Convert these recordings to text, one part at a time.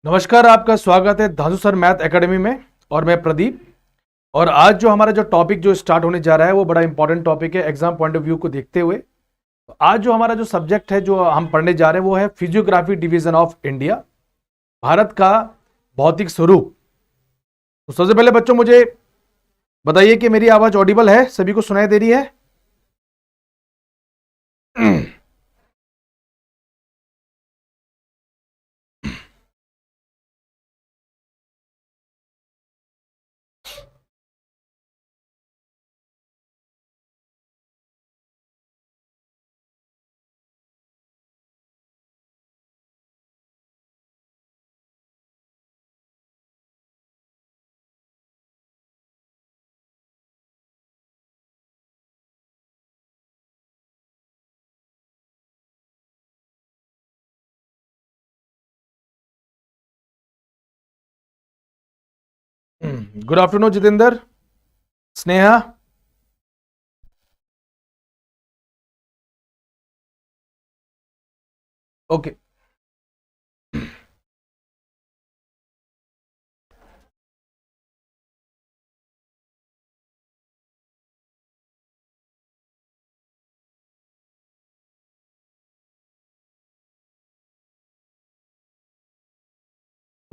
नमस्कार, आपका स्वागत है धांसू सर मैथ एकेडमी में। और मैं प्रदीप। और आज जो हमारा टॉपिक जो स्टार्ट होने जा रहा है वो बड़ा इंपॉर्टेंट टॉपिक है एग्जाम पॉइंट ऑफ व्यू को देखते हुए। तो आज जो हमारा सब्जेक्ट है जो हम पढ़ने जा रहे हैं वो है physiography division of India, Bharat का भौतिक स्वरूप। तो सबसे पहले बच्चों मुझे बताइए कि मेरी आवाज ऑडिबल है, सभी को सुनाई दे रही है? Good afternoon Jitendra, Sneha. Okay,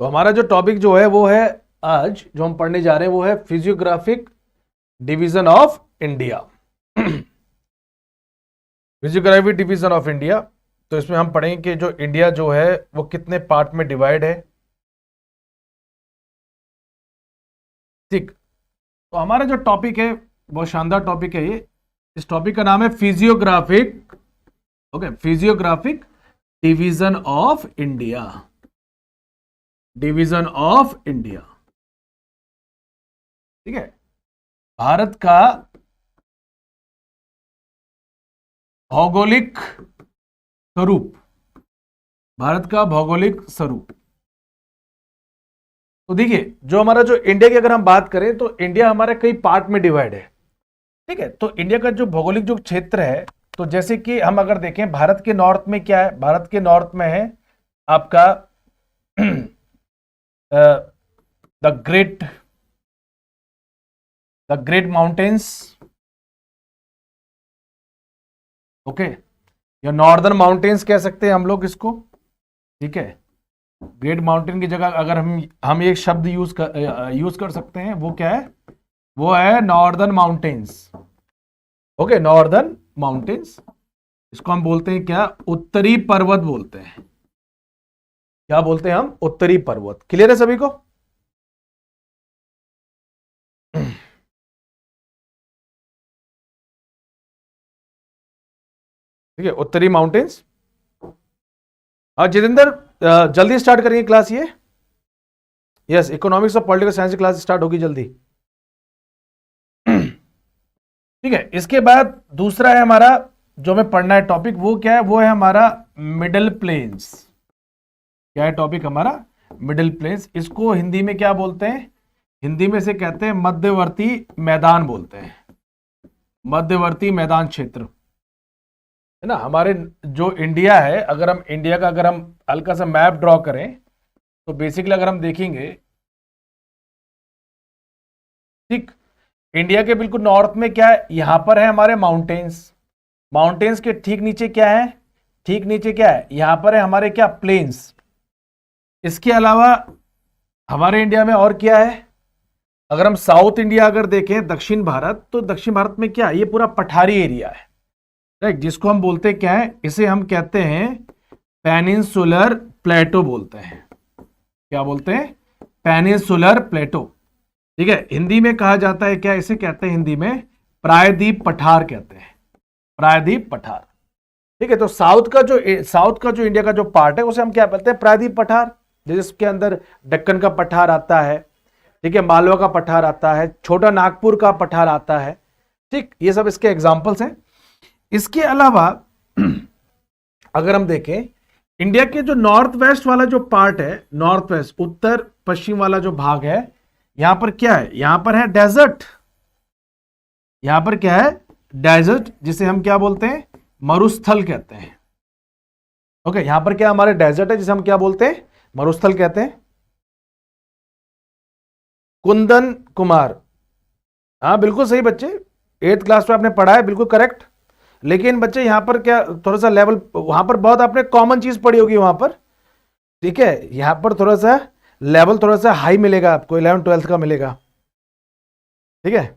तो हमारा जो टॉपिक जो है वो है, आज जो हम पढ़ने जा रहे हैं वो है physiographic division of India. Physiography division of India. तो इसमें हम पढ़ेंगे कि जो इंडिया जो है वो कितने पार्ट में डिवाइड है। ठीक, तो हमारा जो टॉपिक है बहुत शानदार टॉपिक है ये। इस टॉपिक का नाम है physiographic, okay, physiographic division of India, division of India. ठीक है, भारत का भौगोलिक स्वरूप, भारत का भौगोलिक स्वरूप। तो देखिए जो हमारा जो इंडिया की अगर हम बात करें तो इंडिया हमारे कई पार्ट में डिवाइड है। ठीक है, तो इंडिया का जो भौगोलिक जो क्षेत्र है, तो जैसे कि हम अगर देखें भारत के नॉर्थ में क्या है, भारत के नॉर्थ में है आपका द ग्रेट माउंटेन्स, ओके, या नॉर्दर्न माउंटेन्स कह सकते हैं हम लोग इसको। ठीक है, ग्रेट माउंटेन की जगह अगर हम एक शब्द यूज कर सकते हैं, वो क्या है, वो है northern mountains. Okay, northern mountains, इसको हम बोलते हैं क्या, उत्तरी पर्वत बोलते हैं। क्या बोलते हैं हम, उत्तरी पर्वत। क्लियर है सभी को? ठीक है, उत्तरी माउंटेन्स। हाँ जितेंद्र, जल्दी स्टार्ट करेंगे क्लास ये। यस, इकोनॉमिक्स और पॉलिटिकल साइंस की क्लास स्टार्ट होगी जल्दी। ठीक है, इसके बाद दूसरा है हमारा जो हमें पढ़ना है टॉपिक, वो क्या है, वो है हमारा मिडिल प्लेन्स। क्या है टॉपिक हमारा, मिडिल प्लेन्स। इसको हिंदी में क्या बोलते हैं, हिंदी में से कहते हैं मध्यवर्ती मैदान बोलते हैं, मध्यवर्ती मैदान क्षेत्र, है ना। हमारे जो इंडिया है, अगर हम इंडिया का अगर हम हल्का सा मैप ड्रॉ करें तो बेसिकली अगर हम देखेंगे, ठीक, इंडिया के बिल्कुल नॉर्थ में क्या है, यहां पर है हमारे माउंटेन्स, माउंटेन्स के ठीक नीचे क्या है, ठीक नीचे क्या है, यहां पर है हमारे क्या, प्लेन्स। इसके अलावा हमारे इंडिया में और क्या है, अगर हम साउथ इंडिया अगर देखें, दक्षिण भारत, तो दक्षिण भारत में क्या है, ये पूरा पठारी एरिया है, राइट, जिसको हम बोलते हैं क्या है, इसे हम कहते हैं पेनिनसुलर प्लेटो बोलते हैं। क्या बोलते हैं, पेनिनसुलर प्लेटो। ठीक है, हिंदी में कहा जाता है क्या, इसे कहते हैं हिंदी में प्रायद्वीप पठार कहते हैं, प्रायद्वीप पठार। ठीक है, तो साउथ का जो इंडिया का जो पार्ट है उसे हम क्या बोलते हैं, प्रायद्वीप पठार, जिसके अंदर दक्कन का पठार आता है, ठीक है, मालवा का पठार आता है, छोटा नागपुर का पठार आता है। ठीक, ये सब इसके एग्जाम्पल्स हैं। इसके अलावा अगर हम देखें इंडिया के जो नॉर्थ वेस्ट वाला जो पार्ट है, नॉर्थ वेस्ट उत्तर पश्चिम वाला जो भाग है, यहां पर क्या है, यहां पर है डेजर्ट, यहां पर क्या है, डेजर्ट, जिसे हम क्या बोलते हैं, मरुस्थल कहते हैं। ओके, यहां पर क्या हमारे डेजर्ट है, जिसे हम क्या बोलते हैं, मरुस्थल कहते हैं। कुंदन कुमार, हाँ बिल्कुल सही बच्चे, 8th क्लास में आपने पढ़ा है, बिल्कुल करेक्ट। लेकिन बच्चे यहां पर क्या थोड़ा सा लेवल, वहां पर बहुत आपने कॉमन चीज पढ़ी होगी वहां पर, ठीक है। यहां पर थोड़ा सा लेवल थोड़ा सा हाई मिलेगा आपको, 11 12th का मिलेगा, ठीक है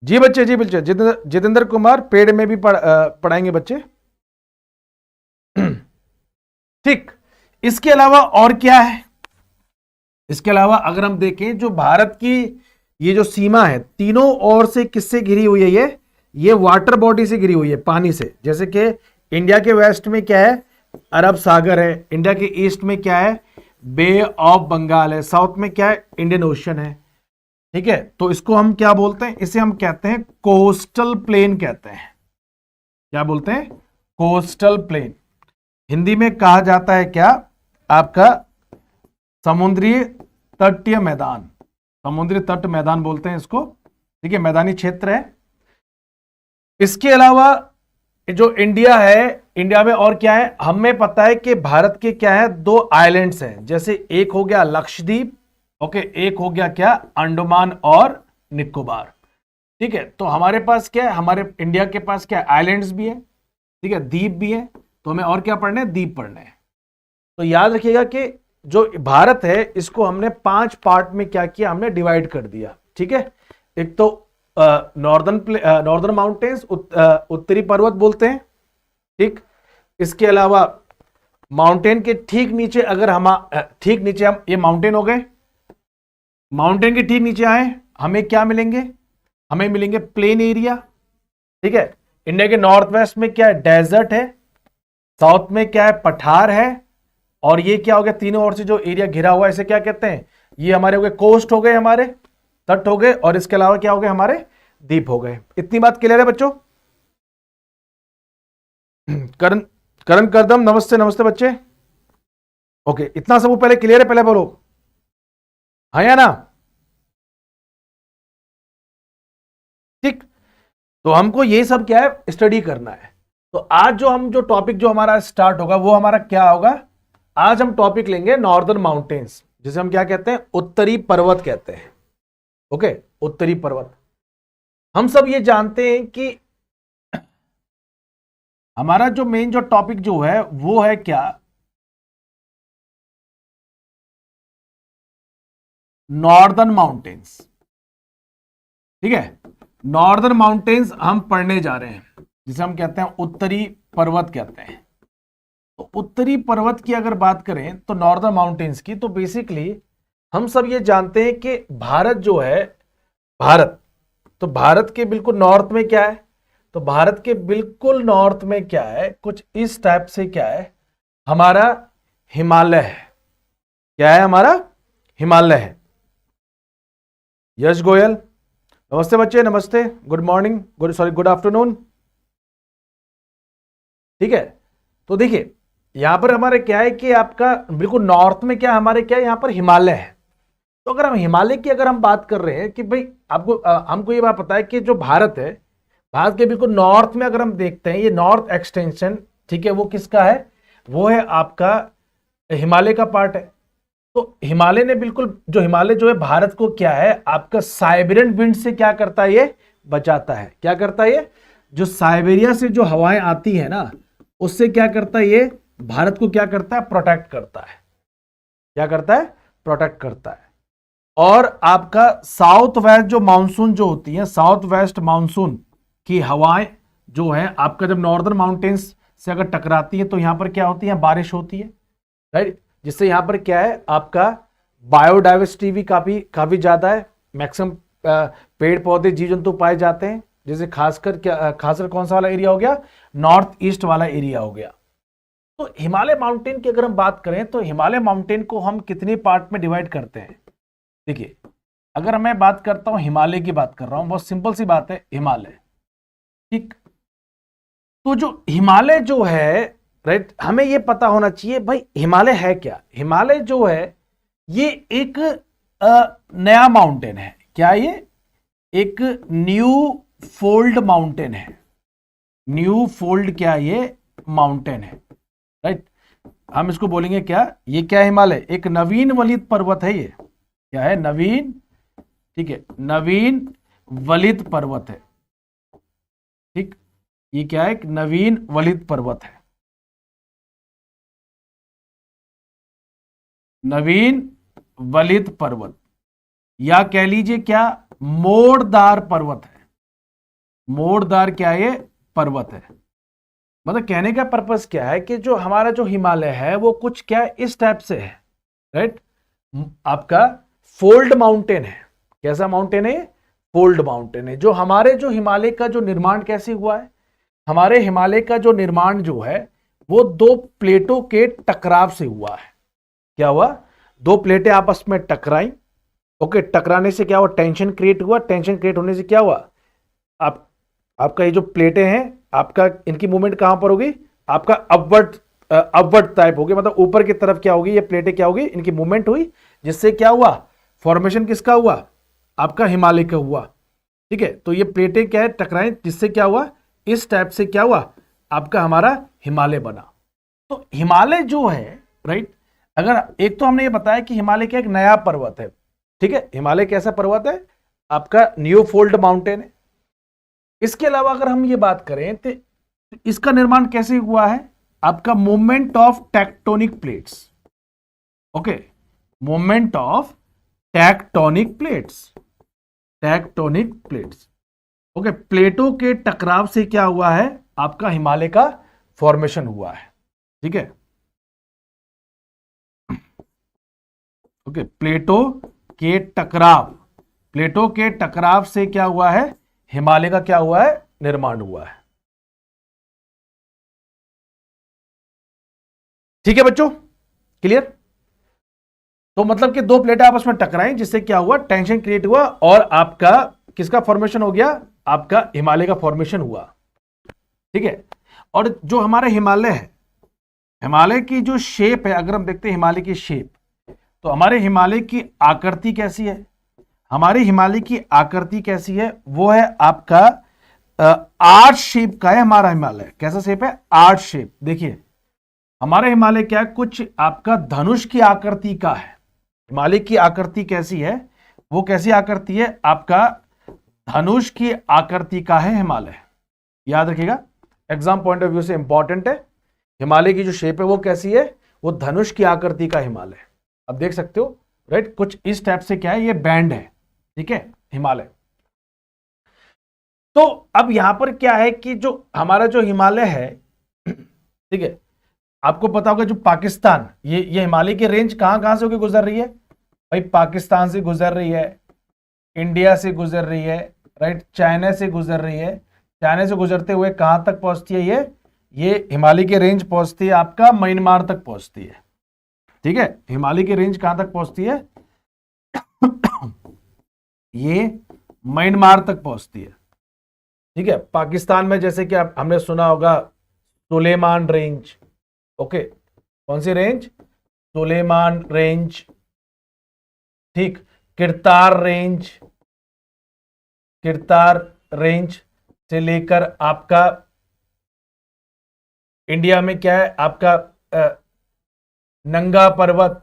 जी बच्चे, जी बच्चे। जितेंद्र कुमार पेड़ में भी पढ़ाएंगे बच्चे। ठीक, इसके अलावा और क्या है? इसके अलावा अगर हम देखें, जो भारत की ये जो सीमा है, तीनों ओर से किससे घिरी हुई है? ये वाटर बॉडी से घिरी हुई है, पानी से। जैसे कि इंडिया के वेस्ट में क्या है? अरब सागर है। इंडिया के ईस्ट में क्या है? बे ऑफ बंगाल है। साउथ में क्या है? इंडियन ओशन है, ठीक है। तो इसको हम क्या बोलते हैं? इसे हम कहते हैं कोस्टल प्लेन कहते हैं। क्या बोलते हैं? Coastal plain. हिंदी में कहा जाता है क्या? आपका समुद्री तटीय मैदान, समुद्री तट मैदान बोलते हैं इसको, ठीक है, मैदानी क्षेत्र है। इसके अलावा जो इंडिया है, इंडिया में और क्या है? हमें पता है कि भारत के क्या है? 2 आइलैंड्स हैं। जैसे एक हो गया लक्षद्वीप, ओके, एक हो गया क्या? अंडमान और निकोबार, ठीक है। तो हमारे पास क्या है? हमारे इंडिया के पास क्या है? आइलैंड्स भी है, ठीक है, द्वीप भी है। तो हमें और क्या पढ़ना है? द्वीप पढ़ना है। तो याद रखिएगा कि जो भारत है इसको हमने 5 पार्ट में क्या किया? हमने डिवाइड कर दिया, ठीक है। एक तो नॉर्दर्न माउंटेन्स, उत्तरी पर्वत बोलते हैं, ठीक। इसके अलावा माउंटेन के ठीक नीचे, अगर हम ठीक नीचे, हम ये माउंटेन हो गए, माउंटेन के ठीक नीचे आए, हमें क्या मिलेंगे? हमें मिलेंगे प्लेन एरिया, ठीक है। इंडिया के नॉर्थ वेस्ट में क्या है? डेजर्ट है। साउथ में क्या है? पठार है। और ये क्या हो गया? तीनों ओर से जो एरिया घिरा हुआ है, इसे क्या कहते हैं? ये हमारे हो गए कोस्ट हो गए, हमारे तट हो गए। और इसके अलावा क्या हो गए? हमारे द्वीप हो गए। इतनी बात क्लियर है बच्चों? करण करण करदम, नमस्ते नमस्ते बच्चे। ओके, इतना सब पहले क्लियर है? पहले बोलो हाँ या ना। ठीक, तो हमको ये सब क्या है? स्टडी करना है। तो आज जो टॉपिक जो हमारा स्टार्ट होगा वो हमारा क्या होगा? आज हम टॉपिक लेंगे नॉर्दर्न माउंटेन्स, जिसे हम क्या कहते हैं? उत्तरी पर्वत कहते हैं, ओके, उत्तरी पर्वत। हम सब ये जानते हैं कि हमारा जो मेन जो टॉपिक जो है वो है क्या? नॉर्दर्न माउंटेन्स, ठीक है। नॉर्दर्न माउंटेन्स हम पढ़ने जा रहे हैं, जिसे हम कहते हैं उत्तरी पर्वत कहते हैं। तो उत्तरी पर्वत की अगर बात करें तो नॉर्दर्न माउंटेन्स की, तो बेसिकली हम सब ये जानते हैं कि भारत जो है, भारत, तो भारत के बिल्कुल नॉर्थ में क्या है? तो भारत के बिल्कुल नॉर्थ में क्या है? कुछ इस टाइप से क्या है? हमारा हिमालय है। क्या है? हमारा हिमालय है। यश गोयल, नमस्ते बच्चे, नमस्ते, गुड मॉर्निंग, गुड आफ्टरनून, ठीक है। तो देखिए यहां पर हमारे क्या है कि आपका बिल्कुल नॉर्थ में क्या हमारे क्या है? यहां पर हिमालय है। तो अगर हम हिमालय की अगर हम बात कर रहे हैं कि भाई आपको हमको ये बात पता है कि जो भारत है, भारत के बिल्कुल नॉर्थ में अगर हम देखते हैं, ये नॉर्थ एक्सटेंशन, ठीक है, वो किसका है? वो है आपका हिमालय का पार्ट है। तो हिमालय ने बिल्कुल, जो हिमालय जो है भारत को क्या है? आपका साइबेरियन विंड से क्या करता है? ये बचाता है। क्या करता है ये? जो साइबेरिया से जो हवाएं आती है ना, उससे क्या करता है? ये भारत को क्या करता है? प्रोटेक्ट करता है। क्या करता है? प्रोटेक्ट करता है। और आपका साउथ वेस्ट जो मानसून जो होती है, साउथ वेस्ट मानसून की हवाएं जो है आपका, जब नॉर्दर्न माउंटेन्स से अगर टकराती है तो यहां पर क्या होती है? बारिश होती है, राइट। जिससे यहां पर क्या है? आपका बायोडाइवर्सिटी भी काफी ज्यादा है। मैक्सिमम पेड़ पौधे जीव जंतु पाए जाते हैं। जैसे खासकर कौन सा वाला एरिया हो गया? नॉर्थ ईस्ट वाला एरिया हो गया। तो हिमालय माउंटेन की अगर हम बात करें तो हिमालय माउंटेन को हम कितने पार्ट में डिवाइड करते हैं? देखिए, अगर मैं बात करता हूं, हिमालय की बात कर रहा हूं, बहुत सिंपल सी बात है, हिमालय, ठीक। तो जो हिमालय जो है, राइट, हमें ये पता होना चाहिए भाई हिमालय है क्या? हिमालय जो है ये एक नया माउंटेन है। क्या? ये एक न्यू फोल्ड माउंटेन है। न्यू फोल्ड क्या? ये माउंटेन है, राइट। हम इसको बोलेंगे क्या, ये क्या है हिमालय, एक नवीन वलित पर्वत है, ये क्या है, नवीन, ठीक है, नवीन वलित पर्वत है, ठीक, ये क्या है, एक नवीन वलित पर्वत है, नवीन वलित पर्वत, या कह लीजिए क्या, मोड़दार पर्वत है, मोड़दार क्या ये पर्वत है। मतलब कहने का पर्पस क्या है कि जो हमारा जो हिमालय है वो कुछ क्या है, इस टाइप से है, राइट, आपका फोल्ड माउंटेन है, कैसा माउंटेन है, फोल्ड माउंटेन है। जो हमारे जो हिमालय का जो निर्माण कैसे हुआ है, हमारे हिमालय का जो निर्माण जो है वो दो प्लेटों के टकराव से हुआ है। क्या हुआ, दो प्लेटें आपस में टकराई, ओके, टकराने से क्या हुआ, टेंशन क्रिएट हुआ, टेंशन क्रिएट होने से क्या हुआ, आपका ये जो प्लेटें हैं, आपका इनकी मूवमेंट कहां पर होगी, आपका अपवर्ड टाइप होगी, मतलब ऊपर की तरफ क्या होगी, ये प्लेटें क्या होगी, इनकी मूवमेंट हुई, जिससे क्या हुआ, फॉर्मेशन किसका हुआ, आपका हिमालय का हुआ, ठीक है। तो ये प्लेटें क्या है, टकराई, जिससे क्या हुआ, इस टाइप से क्या हुआ, आपका हमारा हिमालय बना। तो हिमालय जो है, राइट, अगर एक तो हमने ये बताया कि हिमालय का एक नया पर्वत है, ठीक है, हिमालय कैसा पर्वत है, आपका न्यू फोल्ड माउंटेन है। इसके अलावा अगर हम ये बात करें तो इसका निर्माण कैसे हुआ है, आपका movement of tectonic plates, okay, movement of tectonic plates, tectonic plates, okay, प्लेटों के टकराव से क्या हुआ है, आपका हिमालय का फॉर्मेशन हुआ है, ठीक है, ओके, प्लेटों के टकराव, प्लेटों के टकराव से क्या हुआ है, हिमालय का क्या हुआ है, निर्माण हुआ है। ठीक है बच्चों, क्लियर। तो मतलब कि दो प्लेटें आपस में टकराई, जिससे क्या हुआ, टेंशन क्रिएट हुआ, और आपका किसका फॉर्मेशन हो गया, आपका हिमालय का फॉर्मेशन हुआ, ठीक है। और जो हमारा हिमालय है, हिमालय की जो शेप है, अगर हम देखते हैं हिमालय की शेप, तो हमारे हिमालय की आकृति कैसी है, हमारे हिमालय की आकृति कैसी है, वो है आपका आर्च शेप का है हमारा हिमालय। कैसा शेप है, आर्च शेप। देखिए हमारा हिमालय क्या है, कुछ आपका धनुष की आकृति का है। हिमालय की आकृति कैसी है, वो कैसी आकृति है, आपका धनुष की आकृति का है हिमालय। याद रखिएगा, एग्जाम पॉइंट ऑफ व्यू से इंपॉर्टेंट है। हिमालय की जो शेप है वो कैसी है, वो धनुष की आकृति का हिमालय। अब देख सकते हो, राइट, कुछ इस टाइप से क्या है, ये बैंड है, ठीक है, हिमालय। तो अब यहां पर क्या है कि जो हमारा जो हिमालय है, ठीक है, आपको पता होगा जो पाकिस्तान, ये हिमालय की रेंज कहां कहां से होकर गुजर रही है भाई, पाकिस्तान से गुजर रही है, इंडिया से गुजर रही है, राइट, चाइना से गुजर रही है। चाइना से गुजरते हुए कहां तक पहुंचती है, ये हिमालय की रेंज पहुंचती है आपका म्यांमार तक पहुंचती है, ठीक है। हिमालय की रेंज कहां तक पहुंचती है ये म्यांमार तक पहुंचती है, ठीक है। पाकिस्तान में जैसे कि हमने सुना होगा सुलेमान रेंज, ओके, कौन सी रेंज, सुलेमान रेंज, ठीक, किरतार रेंज, किरतार रेंज से लेकर आपका इंडिया में क्या है, आपका नंगा पर्वत,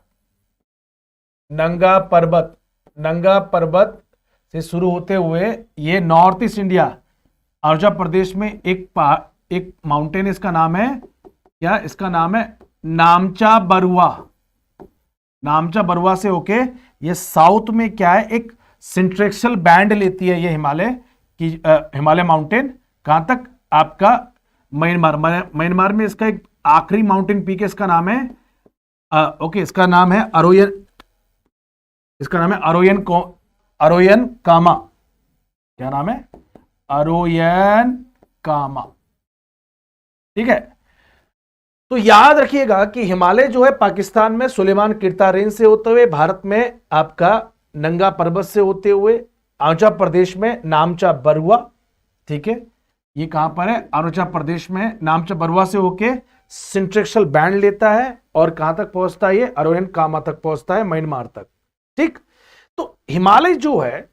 नंगा पर्वत, नंगा पर्वत से शुरू होते हुए ये north east India, Arunachal Pradesh में एक माउंटेन, इसका नाम है क्या, इसका नाम है नामचा बरुआ। नामचा बरुआ से होके ये साउथ में क्या है, एक सिंट्रेक्सल बैंड लेती है ये हिमालय की, हिमालय माउंटेन, कहां तक, आपका म्यांमार। म्यांमार में इसका एक आखिरी माउंटेन पीक है, इसका नाम है ओके, इसका नाम है अरोयन, इसका नाम है अरोयन कामा। क्या नाम है, अरोयन कामा, ठीक है। तो याद रखिएगा कि हिमालय जो है पाकिस्तान में सुलेमान किरतार रेंज से होते हुए, भारत में आपका नंगा पर्वत से होते हुए, अरुणाचल प्रदेश में नामचा बरुआ, ठीक है, ये कहां पर है, अरुणाचल प्रदेश में नामचा बरुआ से होके सिंट्रेक्सल बैंड लेता है, और कहां तक पहुंचता है, ये अरोयन कामा तक पहुंचता है, म्यांमार तक, ठीक। तो हिमालय जो है,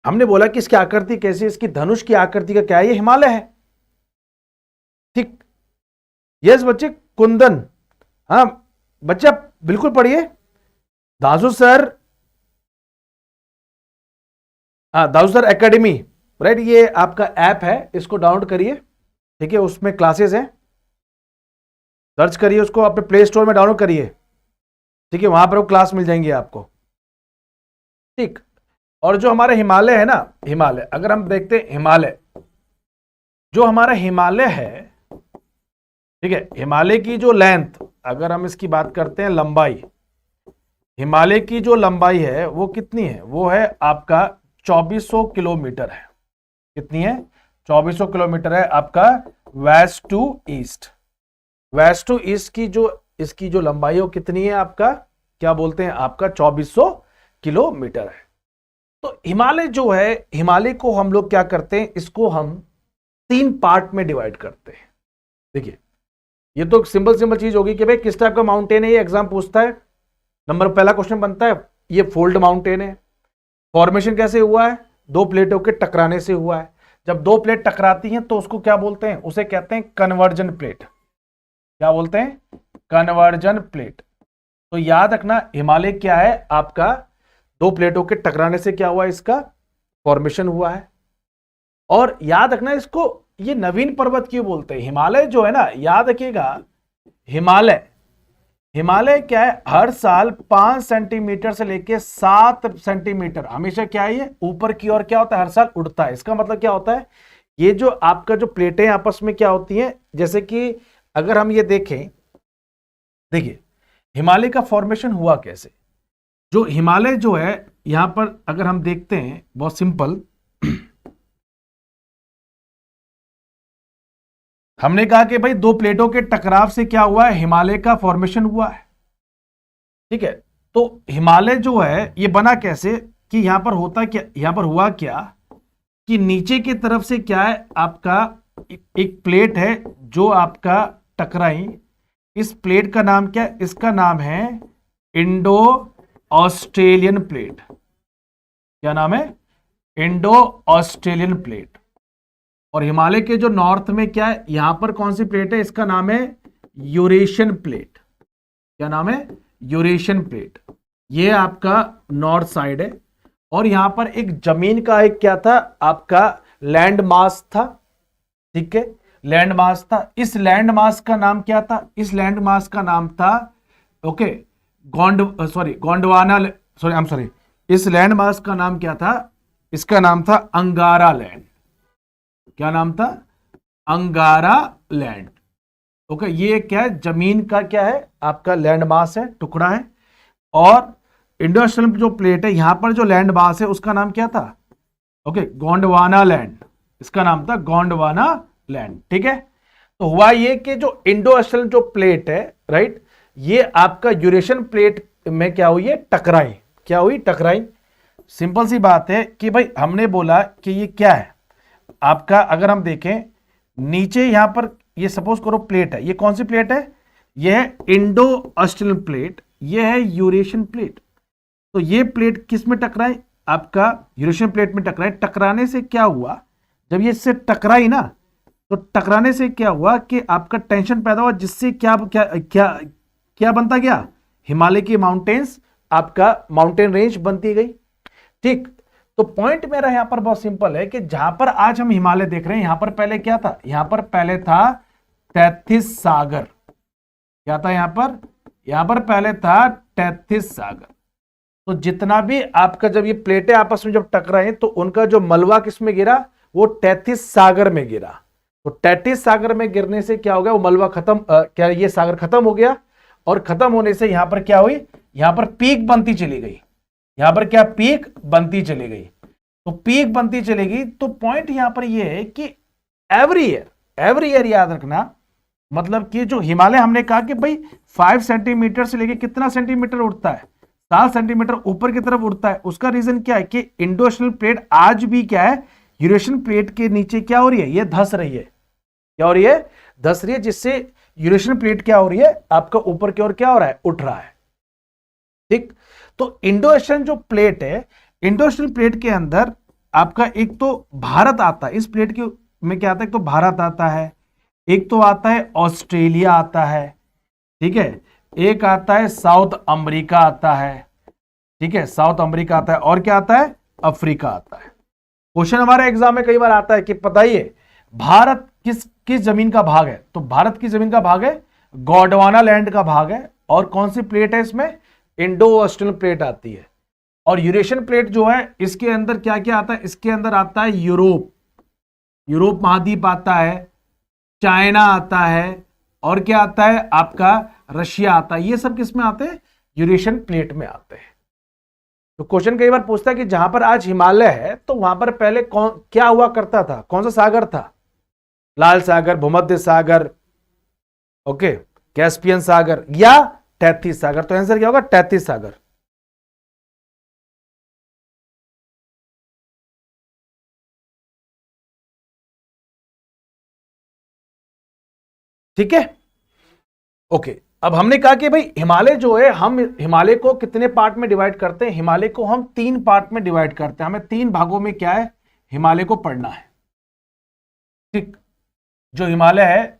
हमने बोला कि इसकी आकृति कैसी है, इसकी धनुष की आकृति का क्या है, ये हिमालय है, ठीक। यस बच्चे, कुंदन, हाँ बच्चे आप बिल्कुल पढ़िए। दासू सर, हाँ दासू सर एकेडमी, राइट, ये आपका ऐप है, इसको डाउनलोड करिए, ठीक है, उसमें क्लासेस हैं, सर्च करिए उसको, अपने प्ले स्टोर में डाउनलोड करिए, ठीक है, वहां पर वो क्लास मिल जाएंगी आपको, ठीक। और जो हमारा हिमालय है ना, हिमालय अगर हम देखते हैं, हिमालय जो हमारा हिमालय है, ठीक है, हिमालय की जो लेंथ, अगर हम इसकी बात करते हैं लंबाई, हिमालय की जो लंबाई है वो कितनी है, वो है आपका 2400 किलोमीटर है। कितनी है? 2400 किलोमीटर है आपका west to east. West to east की जो इसकी जो लंबाई है वो कितनी है आपका, क्या बोलते हैं, आपका 2400 किलोमीटर है। तो हिमालय जो है, हिमालय को हम लोग क्या करते हैं, इसको हम 3 पार्ट में डिवाइड करते हैं। देखिए ये तो सिंपल चीज होगी कि भाई किस टाइप का माउंटेन है, ये एग्जाम पूछता है, नंबर पहला क्वेश्चन बनता है, ये फोल्ड माउंटेन है। फॉर्मेशन कैसे हुआ है, 2 प्लेटों के टकराने से हुआ है। जब 2 प्लेट टकराती हैं तो उसको क्या बोलते हैं, उसे कहते हैं कन्वर्जन प्लेट। क्या बोलते हैं? Conversion plate. तो याद रखना हिमालय क्या है आपका, 2 प्लेटों के टकराने से क्या हुआ, इसका फॉर्मेशन हुआ है। और याद रखना इसको ये नवीन पर्वत क्यों बोलते हैं, हिमालय जो है ना, याद रखिएगा, हिमालय हिमालय क्या है, हर साल 5 सेंटीमीटर से लेके 7 सेंटीमीटर हमेशा क्या है, ये ऊपर की ओर क्या होता है, हर साल उड़ता है। इसका मतलब क्या होता है, ये जो आपका जो प्लेटें आपस में क्या होती हैं, जैसे कि अगर हम ये देखें, देखिए हिमालय का फॉर्मेशन हुआ कैसे, जो हिमालय जो है यहां पर अगर हम देखते हैं, बहुत सिंपल, हमने कहा कि भाई 2 प्लेटों के टकराव से क्या हुआ है, हिमालय का फॉर्मेशन हुआ है, ठीक है। तो हिमालय जो है ये बना कैसे, कि यहां पर होता क्या, यहां पर हुआ क्या कि नीचे की तरफ से क्या है आपका एक प्लेट है जो आपका टकराई। इस प्लेट का नाम क्या है, इसका नाम है इंडो ऑस्ट्रेलियन प्लेट। क्या नाम है? Indo Australian plate. और हिमालय के जो नॉर्थ में क्या है, यहां पर कौन सी प्लेट है, इसका नाम है यूरेशियन प्लेट। क्या नाम है? Eurasian plate. ये आपका नॉर्थ साइड है। और यहां पर एक जमीन का एक क्या था आपका, लैंड मास था, ठीक है, लैंड मास था। इस लैंड मास का नाम क्या था, इस लैंड मास का नाम था, ओके, गोंडवाना, इस लैंड मास का नाम क्या था, इसका नाम था अंगारा लैंड। क्या नाम था? अंगारा लैंड। ओके, ये क्या है, जमीन का क्या है आपका लैंड मास है, टुकड़ा है। और इंडोस्ट्रियल जो प्लेट है, यहां पर जो लैंड मास है उसका नाम क्या था, ओके, गोंडवाना लैंड। इसका नाम था गोंडवाना लैंड, ठीक है। तो हुआ ये कि जो इंडोस्ट्रियल जो प्लेट है, राइट, ये आपका यूरेशियन प्लेट में क्या हुई है, टकराई। क्या हुई? टकराई। सिंपल सी बात है कि भाई हमने बोला कि ये क्या है आपका, अगर हम देखें नीचे यहां पर, ये सपोज करो प्लेट है, ये कौन सी प्लेट है, ये है इंडो ऑस्ट्रेलियन प्लेट, ये है यूरेशियन प्लेट। तो ये प्लेट किस में टकराए, आपका यूरेशियन प्लेट में टकराए। टकराने से क्या हुआ, जब ये इससे टकराई ना, तो टकराने से क्या हुआ कि आपका टेंशन पैदा हुआ, जिससे क्या क्या क्या क्या बनता गया, हिमालय की माउंटेन्स, आपका माउंटेन रेंज बनती गई, ठीक। तो पॉइंट मेरा यहां पर बहुत सिंपल है कि जहां पर आज हम हिमालय देख रहे हैं, यहां पर पहले क्या था, यहां पर पहले था तैथिस सागर। क्या था यहां पर पहले था तैथिस सागर। तो जितना भी आपका, जब ये प्लेटें आपस में जब टकराए तो उनका जो मलबा किस में गिरा, वो तैथिस सागर में गिरा। तो तैथिस सागर में गिरने से क्या हो गया, वो मलबा खत्म, क्या ये सागर खत्म हो गया। और खत्म होने से यहां पर क्या हुई, यहां पर पीक बनती चली गई। यहां पर क्या, पीक बनती चली गई। तो पीक बनती चलेगी, तो पॉइंट यहां पर यह है कि एवरी ईयर याद रखना, मतलब कि जो हिमालय हमने कहा कि भाई 5 सेंटीमीटर से लेके कितना सेंटीमीटर उठता है, 7 सेंटीमीटर ऊपर की तरफ उठता है। उसका रीजन क्या है कि इंडोस्ट्रियल प्लेट आज भी क्या है, यूरेशियन प्लेट के नीचे क्या हो रही है, ये धस रही है। क्या हो रही है? धस रही है, जिससे यूरेशियन प्लेट क्या हो रही है, आपका ऊपर की ओर क्या हो रहा है, उठ रहा है, ठीक। तो इंडोएशियन जो प्लेट है, इंडोएशियन प्लेट के अंदर आपका एक तो भारत आता है, इस प्लेट के में क्या आता है, एक तो भारत आता है, एक तो आता है ऑस्ट्रेलिया आता है, ठीक है, एक आता है साउथ अमेरिका आता है, ठीक है, साउथ अमेरिका आता है, और क्या आता है, अफ्रीका आता है। क्वेश्चन हमारे एग्जाम में कई बार आता है कि बताइए भारत किस जमीन का भाग है, तो भारत की जमीन का भाग है गोंडवाना लैंड का भाग है, और कौन सी प्लेट है इसमें, इंडो वेस्टर्न प्लेट आती है। और यूरेशियन प्लेट जो है इसके अंदर क्या क्या आता है, इसके अंदर आता है यूरोप महाद्वीप आता है, चाइना आता है, और क्या आता है आपका रशिया आता है। ये सब किस में आते हैं, यूरेशियन प्लेट में आते हैं। तो क्वेश्चन कई बार पूछता है कि जहां पर आज हिमालय है तो वहां पर पहले क्या हुआ करता था, कौन सा सागर था, लाल सागर, भूमध्य सागर, ओके, कैस्पियन सागर या तैतीस सागर। तो आंसर क्या होगा, तैतीस सागर। ठीक है, ओके। अब हमने कहा कि भाई हिमालय जो है, हम हिमालय को कितने पार्ट में डिवाइड करते हैं, हिमालय को हम 3 पार्ट में डिवाइड करते हैं। हमें 3 भागों में क्या है, हिमालय को पढ़ना है। ठीक, जो हिमालय है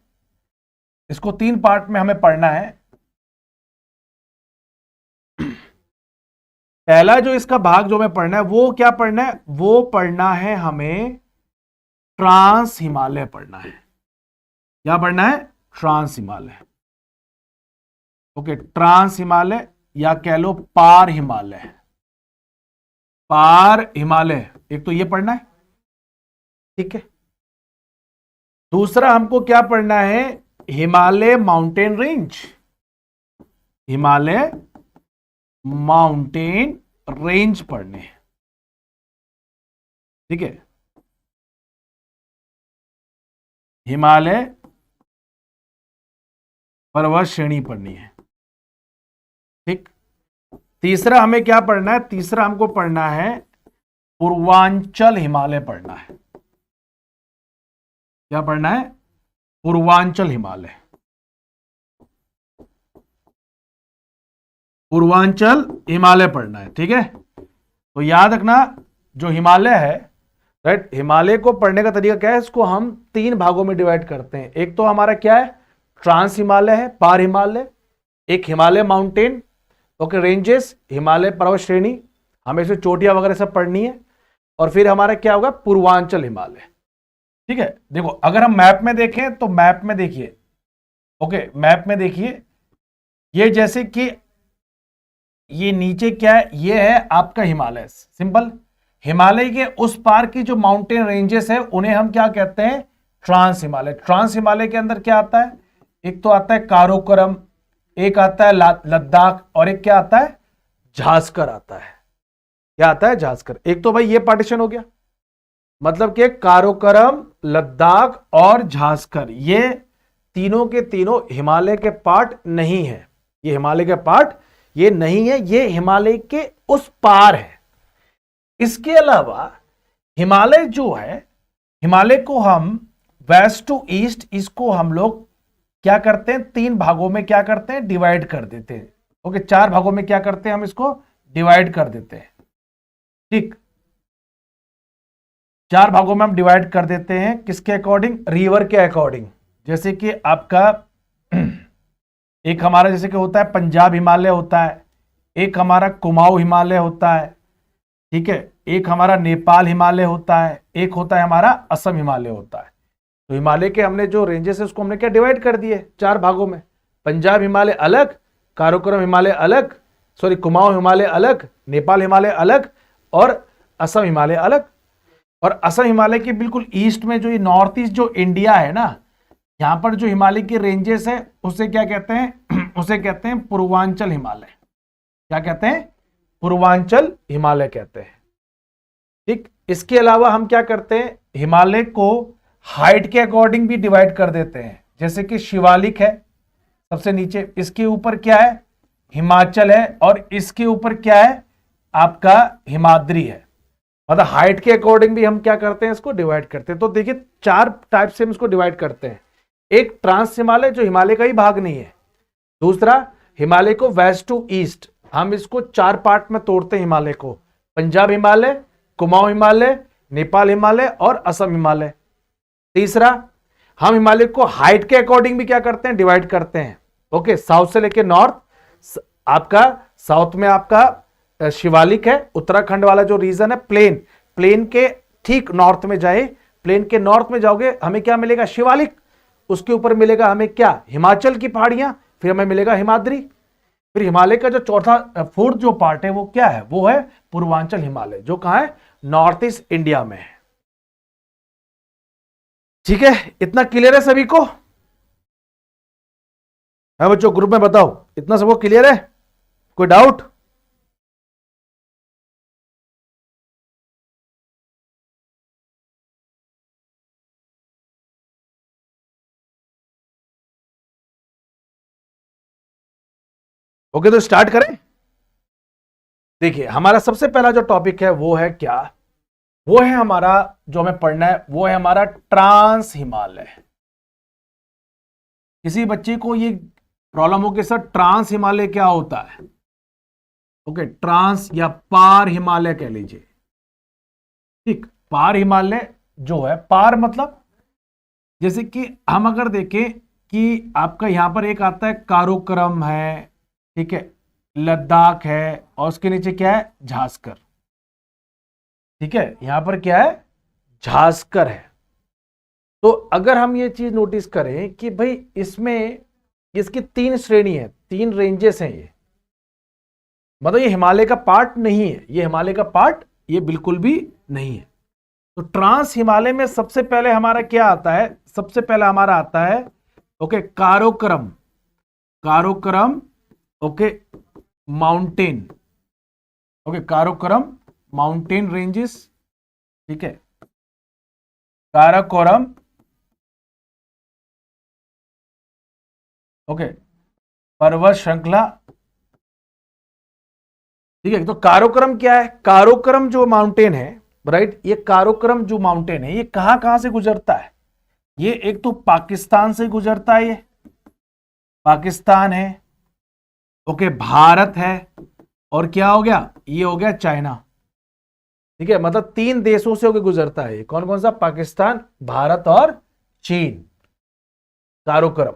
इसको 3 पार्ट में हमें पढ़ना है। पहला जो इसका भाग जो हमें पढ़ना है वो क्या पढ़ना है, वो पढ़ना है हमें ट्रांस हिमालय पढ़ना है। क्या पढ़ना है, trans Himalaya, okay, trans Himalaya या कह लो पार हिमालय, पार हिमालय, एक तो ये पढ़ना है, ठीक है। दूसरा हमको क्या पढ़ना है, Himalaya mountain range, Himalaya mountain range पढ़ने हैं, ठीक है, हिमालय पर्वत श्रेणी पढ़नी है, ठीक। तीसरा हमें क्या पढ़ना है, तीसरा हमको पढ़ना है पूर्वांचल हिमालय पढ़ना है। क्या पढ़ना है, पूर्वांचल हिमालय, पूर्वांचल हिमालय पढ़ना है, ठीक है। तो याद रखना जो हिमालय है, राइट, हिमालय को पढ़ने का तरीका क्या है, इसको हम 3 भागों में डिवाइड करते हैं। एक तो हमारा क्या है, ट्रांस हिमालय है, पार हिमालय, एक Himalaya mountain, okay, ranges, Himalaya पर्वत श्रेणी, हमें इसमें चोटियां वगैरह सब पढ़नी है। और फिर हमारा क्या होगा, पूर्वांचल हिमालय, ठीक है। देखो अगर हम मैप में देखें तो मैप में देखिए, ओके, मैप में देखिए, ये जैसे कि ये नीचे क्या है, ये है आपका हिमालय, सिंपल। हिमालय के उस पार की जो माउंटेन रेंजेस है उन्हें हम क्या कहते हैं, ट्रांस हिमालय। ट्रांस हिमालय के अंदर क्या आता है, एक तो आता है काराकोरम, एक आता है लद्दाख, और एक क्या आता है, झांसकर आता है। क्या आता है, झांसकर। एक तो भाई ये पार्टीशन हो गया, मतलब कि काराकोरम, लद्दाख और झांसकर, ये तीनों के तीनों हिमालय के पार्ट नहीं है, ये हिमालय के पार्ट ये नहीं है, ये हिमालय के उस पार है। इसके अलावा हिमालय जो है, हिमालय को हम वेस्ट टू ईस्ट, इसको हम लोग क्या करते हैं, 3 भागों में क्या करते हैं, डिवाइड कर देते हैं, ओके, 4 भागों में क्या करते हैं, हम इसको डिवाइड कर देते हैं, ठीक। 4 भागों में हम डिवाइड कर देते हैं, किसके अकॉर्डिंग, रिवर के अकॉर्डिंग। जैसे कि आपका एक हमारा जैसे कि होता है पंजाब हिमालय होता है, एक हमारा कुमाऊं हिमालय होता है, ठीक है, एक हमारा नेपाल हिमालय होता है, एक होता है हमारा असम हिमालय होता है। तो हिमालय के हमने जो रेंजेस है उसको हमने क्या डिवाइड कर दिए, 4 भागों में। पंजाब हिमालय अलग, काराकोरम हिमालय अलग, सॉरी कुमाऊं हिमालय अलग, नेपाल हिमालय अलग, और असम हिमालय अलग। और असम हिमालय के बिल्कुल ईस्ट में जो ये नॉर्थ ईस्ट जो इंडिया है ना, यहां पर जो हिमालय के रेंजेस है उसे क्या कहते हैं, उसे कहते हैं पूर्वांचल हिमालय। क्या कहते हैं, पूर्वांचल हिमालय कहते हैं, ठीक। इसके अलावा हम क्या करते हैं, हिमालय को हाइट के अकॉर्डिंग भी डिवाइड कर देते हैं। जैसे कि शिवालिक है सबसे नीचे, इसके ऊपर क्या है, हिमाचल है, और इसके ऊपर क्या है, आपका हिमाद्री है। मतलब हाइट के अकॉर्डिंग भी हम क्या करते हैं, इसको डिवाइड करते हैं। तो देखिए 4 टाइप से हम इसको डिवाइड करते हैं। एक ट्रांस हिमालय जो हिमालय का ही भाग नहीं है, दूसरा हिमालय को वेस्ट टू ईस्ट, हम इसको 4 पार्ट में तोड़ते हैं हिमालय को, पंजाब हिमालय, कुमाऊं हिमालय, नेपाल हिमालय और असम हिमालय। तीसरा हम हिमालय को हाइट के अकॉर्डिंग भी क्या करते हैं, डिवाइड करते हैं। ओके, साउथ से लेके नॉर्थ, आपका साउथ में आपका शिवालिक है, उत्तराखंड वाला जो रीजन है प्लेन, प्लेन के ठीक नॉर्थ में जाए, प्लेन के नॉर्थ में जाओगे हमें क्या मिलेगा, शिवालिक, उसके ऊपर मिलेगा हमें क्या, हिमाचल की पहाड़ियां, फिर हमें मिलेगा हिमाद्री, फिर हिमालय का जो चौथा फोर्थ जो पार्ट है वो क्या है, वो है पूर्वांचल हिमालय, जो कहां है, नॉर्थ ईस्ट इंडिया में है। ठीक है, इतना क्लियर है सभी को? है बच्चों, ग्रुप में बताओ, इतना सबको क्लियर है, कोई डाउट? ओके, तो स्टार्ट करें। देखिए, हमारा सबसे पहला जो टॉपिक है वो है क्या, वो है हमारा, जो हमें पढ़ना है वो है हमारा ट्रांस हिमालय। किसी बच्चे को ये प्रॉब्लम हो कि सर ट्रांस हिमालय क्या होता है, ओके, ट्रांस या पार हिमालय कह लीजिए, ठीक, पार हिमालय जो है, पार मतलब जैसे कि हम अगर देखें कि आपका यहां पर एक आता है काराकोरम है, ठीक है, लद्दाख है, और उसके नीचे क्या है, झांसकर, ठीक है, यहां पर क्या है, झांसकर है। तो अगर हम ये चीज नोटिस करें कि भाई इसमें इसकी 3 श्रेणी है, 3 रेंजेस हैं, ये मतलब ये हिमालय का पार्ट नहीं है, ये हिमालय का पार्ट ये बिल्कुल भी नहीं है। तो ट्रांस हिमालय में सबसे पहले हमारा क्या आता है, सबसे पहले हमारा आता है okay Karakoram, Karakoram okay mountain, okay Karakoram mountain ranges, ठीक है, काराकोरम ओके पर्वत श्रृंखला, ठीक है। तो काराकोरम क्या है, काराकोरम जो माउंटेन है, राइट, ये काराकोरम जो माउंटेन है ये कहां कहां से गुजरता है, ये एक तो पाकिस्तान से गुजरता है, ये पाकिस्तान है, ओके भारत है, और क्या हो गया, ये हो गया चाइना, ठीक है, मतलब 3 देशों से होकर गुजरता है। कौन कौन सा, पाकिस्तान, भारत और चीन, काराकोरम।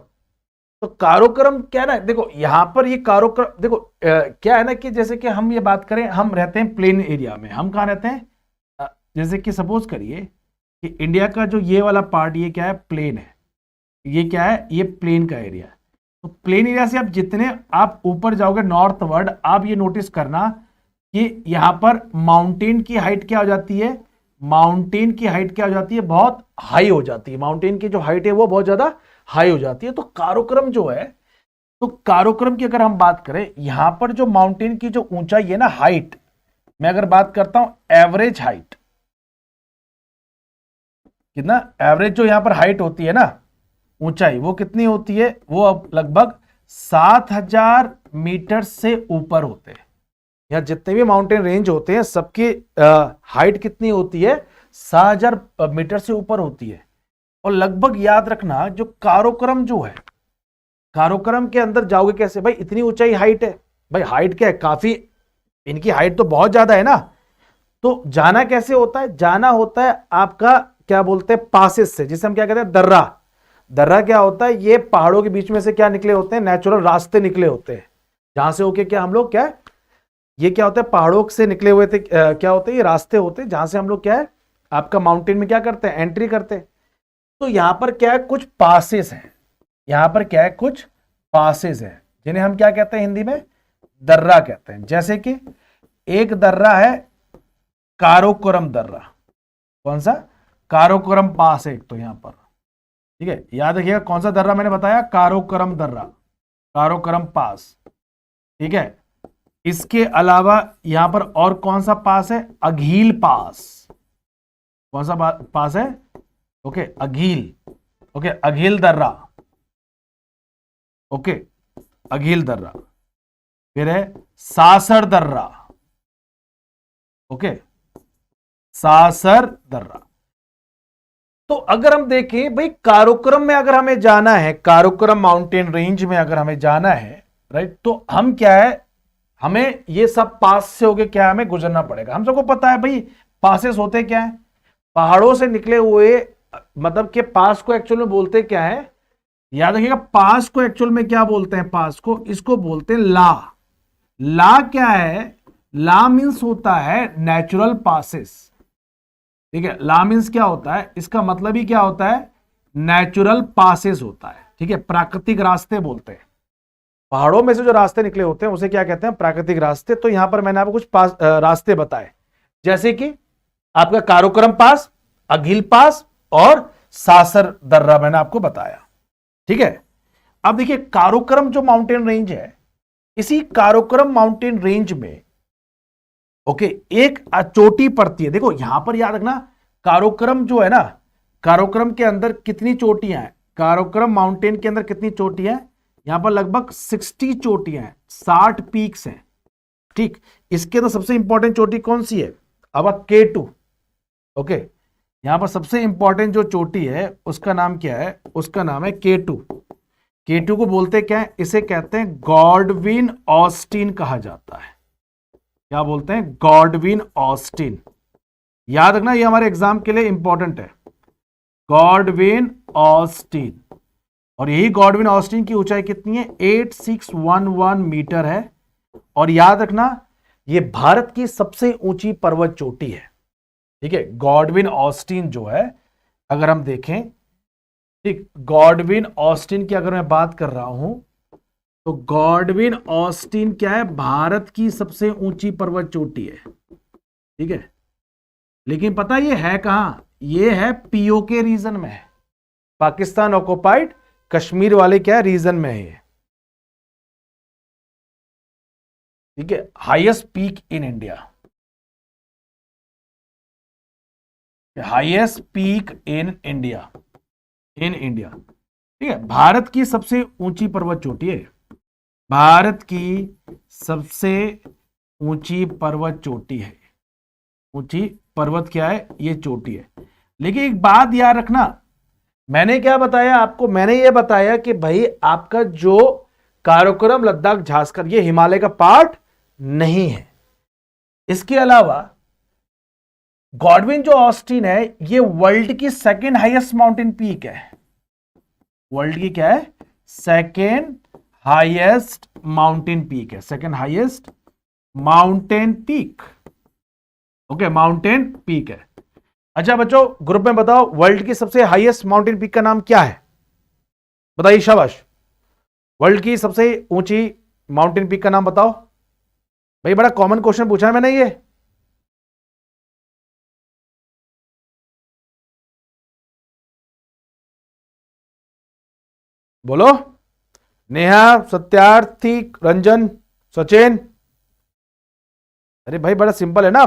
तो काराकोरम क्या है ना, देखो यहां पर ये काराकोरम, देखो क्या है ना कि जैसे कि हम ये बात करें, हम रहते हैं प्लेन एरिया में, हम कहां रहते हैं, जैसे कि सपोज करिए कि इंडिया का जो ये वाला पार्ट ये क्या है, प्लेन है, ये क्या है, ये प्लेन का एरिया है। तो प्लेन एरिया से आप जितने आप ऊपर जाओगे नॉर्थ वर्ड, आप ये नोटिस करना कि यहां पर माउंटेन की हाइट क्या हो जाती है, माउंटेन की हाइट क्या हो जाती है, बहुत हाई हो जाती है, माउंटेन की जो हाइट है वो बहुत ज्यादा हाई हो जाती है। तो काराकोरम जो है, तो काराकोरम की अगर हम बात करें, यहां पर जो माउंटेन की जो ऊंचाई है ना, हाइट, मैं अगर बात करता हूं एवरेज हाइट, कितना एवरेज जो यहां पर हाइट होती है ना, ऊंचाई, वो कितनी होती है, वो अब लगभग 7000 मीटर से ऊपर होते हैं। यहाँ जितने भी माउंटेन रेंज होते हैं सबकी हाइट कितनी होती है, 7000 मीटर से ऊपर होती है। और लगभग याद रखना, जो काराकोरम जो है, काराकोरम के अंदर जाओगे कैसे, भाई इतनी ऊंचाई हाइट है, भाई हाइट क्या है, काफी, इनकी हाइट तो बहुत ज्यादा है ना। तो जाना कैसे होता है, जाना होता है आपका क्या बोलते हैं, पासेस से, जिसे हम क्या कहते हैं, दर्रा। दर्रा क्या होता है, ये पहाड़ों के बीच में से क्या निकले होते हैं, नेचुरल रास्ते निकले होते हैं, जहां से होके क्या हम लोग क्या है, ये क्या होता है, पहाड़ों से निकले हुए थे, क्या होते हैं, ये रास्ते होते हैं जहां से हम लोग क्या है, आपका माउंटेन में क्या करते हैं, एंट्री करते हैं। तो यहां पर क्या है, कुछ पासेस हैं, यहां पर क्या है, कुछ पासेस हैं, जिन्हें हम क्या कहते हैं हिंदी में, दर्रा कहते हैं। जैसे कि एक दर्रा है काराकोरम दर्रा, कौन सा, काराकोरम पास है एक, तो यहां पर, ठीक है, याद रखिएगा कौन सा दर्रा मैंने बताया, काराकोरम दर्रा, काराकोरम पास, ठीक है। इसके अलावा यहां पर और कौन सा पास है, अघील पास, कौन सा पास है, ओके अघील, ओके अघील दर्रा, ओके अघील दर्रा। फिर है सासर दर्रा, ओके सासर दर्रा। तो अगर हम देखें भाई, काराकोरम में अगर हमें जाना है, काराकोरम माउंटेन रेंज में अगर हमें जाना है, राइट, तो हम क्या है, हमें ये सब पास से होके क्या हमें गुजरना पड़ेगा। हम सबको पता है भाई पासेस होते क्या है, पहाड़ों से निकले हुए, मतलब के पास को एक्चुअल में बोलते क्या है, याद रखिएगा, पास को एक्चुअल में क्या बोलते हैं, पास को इसको बोलते हैं ला। ला क्या है, ला मीन्स होता है नेचुरल पासेस। ठीक है, ला मीन्स क्या होता है, इसका मतलब ही क्या होता है, नेचुरल पासेस होता है। ठीक है, प्राकृतिक रास्ते बोलते हैं। पहाड़ों में से जो रास्ते निकले होते हैं उसे क्या कहते हैं, प्राकृतिक रास्ते। तो यहां पर मैंने आपको कुछ रास्ते बताए, जैसे कि आपका काराकोरम पास, अघिल पास और सासर दर्रा मैंने आपको बताया। ठीक है, अब देखिए काराकोरम जो माउंटेन रेंज है, इसी काराकोरम माउंटेन रेंज में ओके एक चोटी पड़ती है। देखो यहां पर याद रखना, काराकोरम जो है ना, काराकोरम के अंदर कितनी चोटियां हैं, काराकोरम माउंटेन के अंदर कितनी चोटियां हैं, यहां पर लगभग 60 चोटियां हैं, 60 पीक्स हैं। ठीक, इसके अंदर सबसे इंपॉर्टेंट चोटी कौन सी है, अब K2। ओके, यहां पर सबसे इंपॉर्टेंट जो चोटी है उसका नाम क्या है, उसका नाम है K2। K2 को बोलते क्या है, इसे कहते हैं गॉडविन ऑस्टिन कहा जाता है। क्या बोलते हैं, गॉडविन ऑस्टिन। याद रखना, ये हमारे एग्जाम के लिए इंपॉर्टेंट है, गॉडविन ऑस्टिन। और यही गॉडविन ऑस्टिन की ऊंचाई कितनी है, 8611 मीटर है। और याद रखना, ये भारत की सबसे ऊंची पर्वत चोटी है। ठीक है, गॉडविन ऑस्टिन जो है, अगर हम देखें, ठीक, गॉडविन ऑस्टिन की अगर मैं बात कर रहा हूं, तो गॉडविन ऑस्टिन क्या है, भारत की सबसे ऊंची पर्वत चोटी है। ठीक है, लेकिन पता ये है कहां, ये है पीओके रीजन में है, पाकिस्तान ऑक्युपाइड कश्मीर वाले क्या रीजन में है ये। ठीक है, highest peak in India, highest peak in India, in India. ठीक है, भारत की सबसे ऊंची पर्वत चोटी है, भारत की सबसे ऊंची पर्वत चोटी है। ऊंची पर्वत क्या है, ये चोटी है। लेकिन एक बात याद रखना, मैंने क्या बताया आपको, मैंने ये बताया कि भाई आपका जो काराकोरम लद्दाख झांसकर ये हिमालय का पार्ट नहीं है। इसके अलावा गॉडविन जो ऑस्टिन है, ये वर्ल्ड की सेकेंड हाईएस्ट माउंटेन पीक है। वर्ल्ड की क्या है, सेकेंड हाईएस्ट माउंटेन पीक है, second highest mountain peak. Okay, mountain peak है। अच्छा बच्चों, ग्रुप में बताओ वर्ल्ड की सबसे हाईएस्ट माउंटेन पीक का नाम क्या है, बताइए, शाबाश। वर्ल्ड की सबसे ऊंची माउंटेन पीक का नाम बताओ भाई, बड़ा कॉमन क्वेश्चन पूछा है मैंने ये। बोलो, नेहा, सत्यार्थी, रंजन, सचिन। अरे भाई बड़ा सिंपल है ना,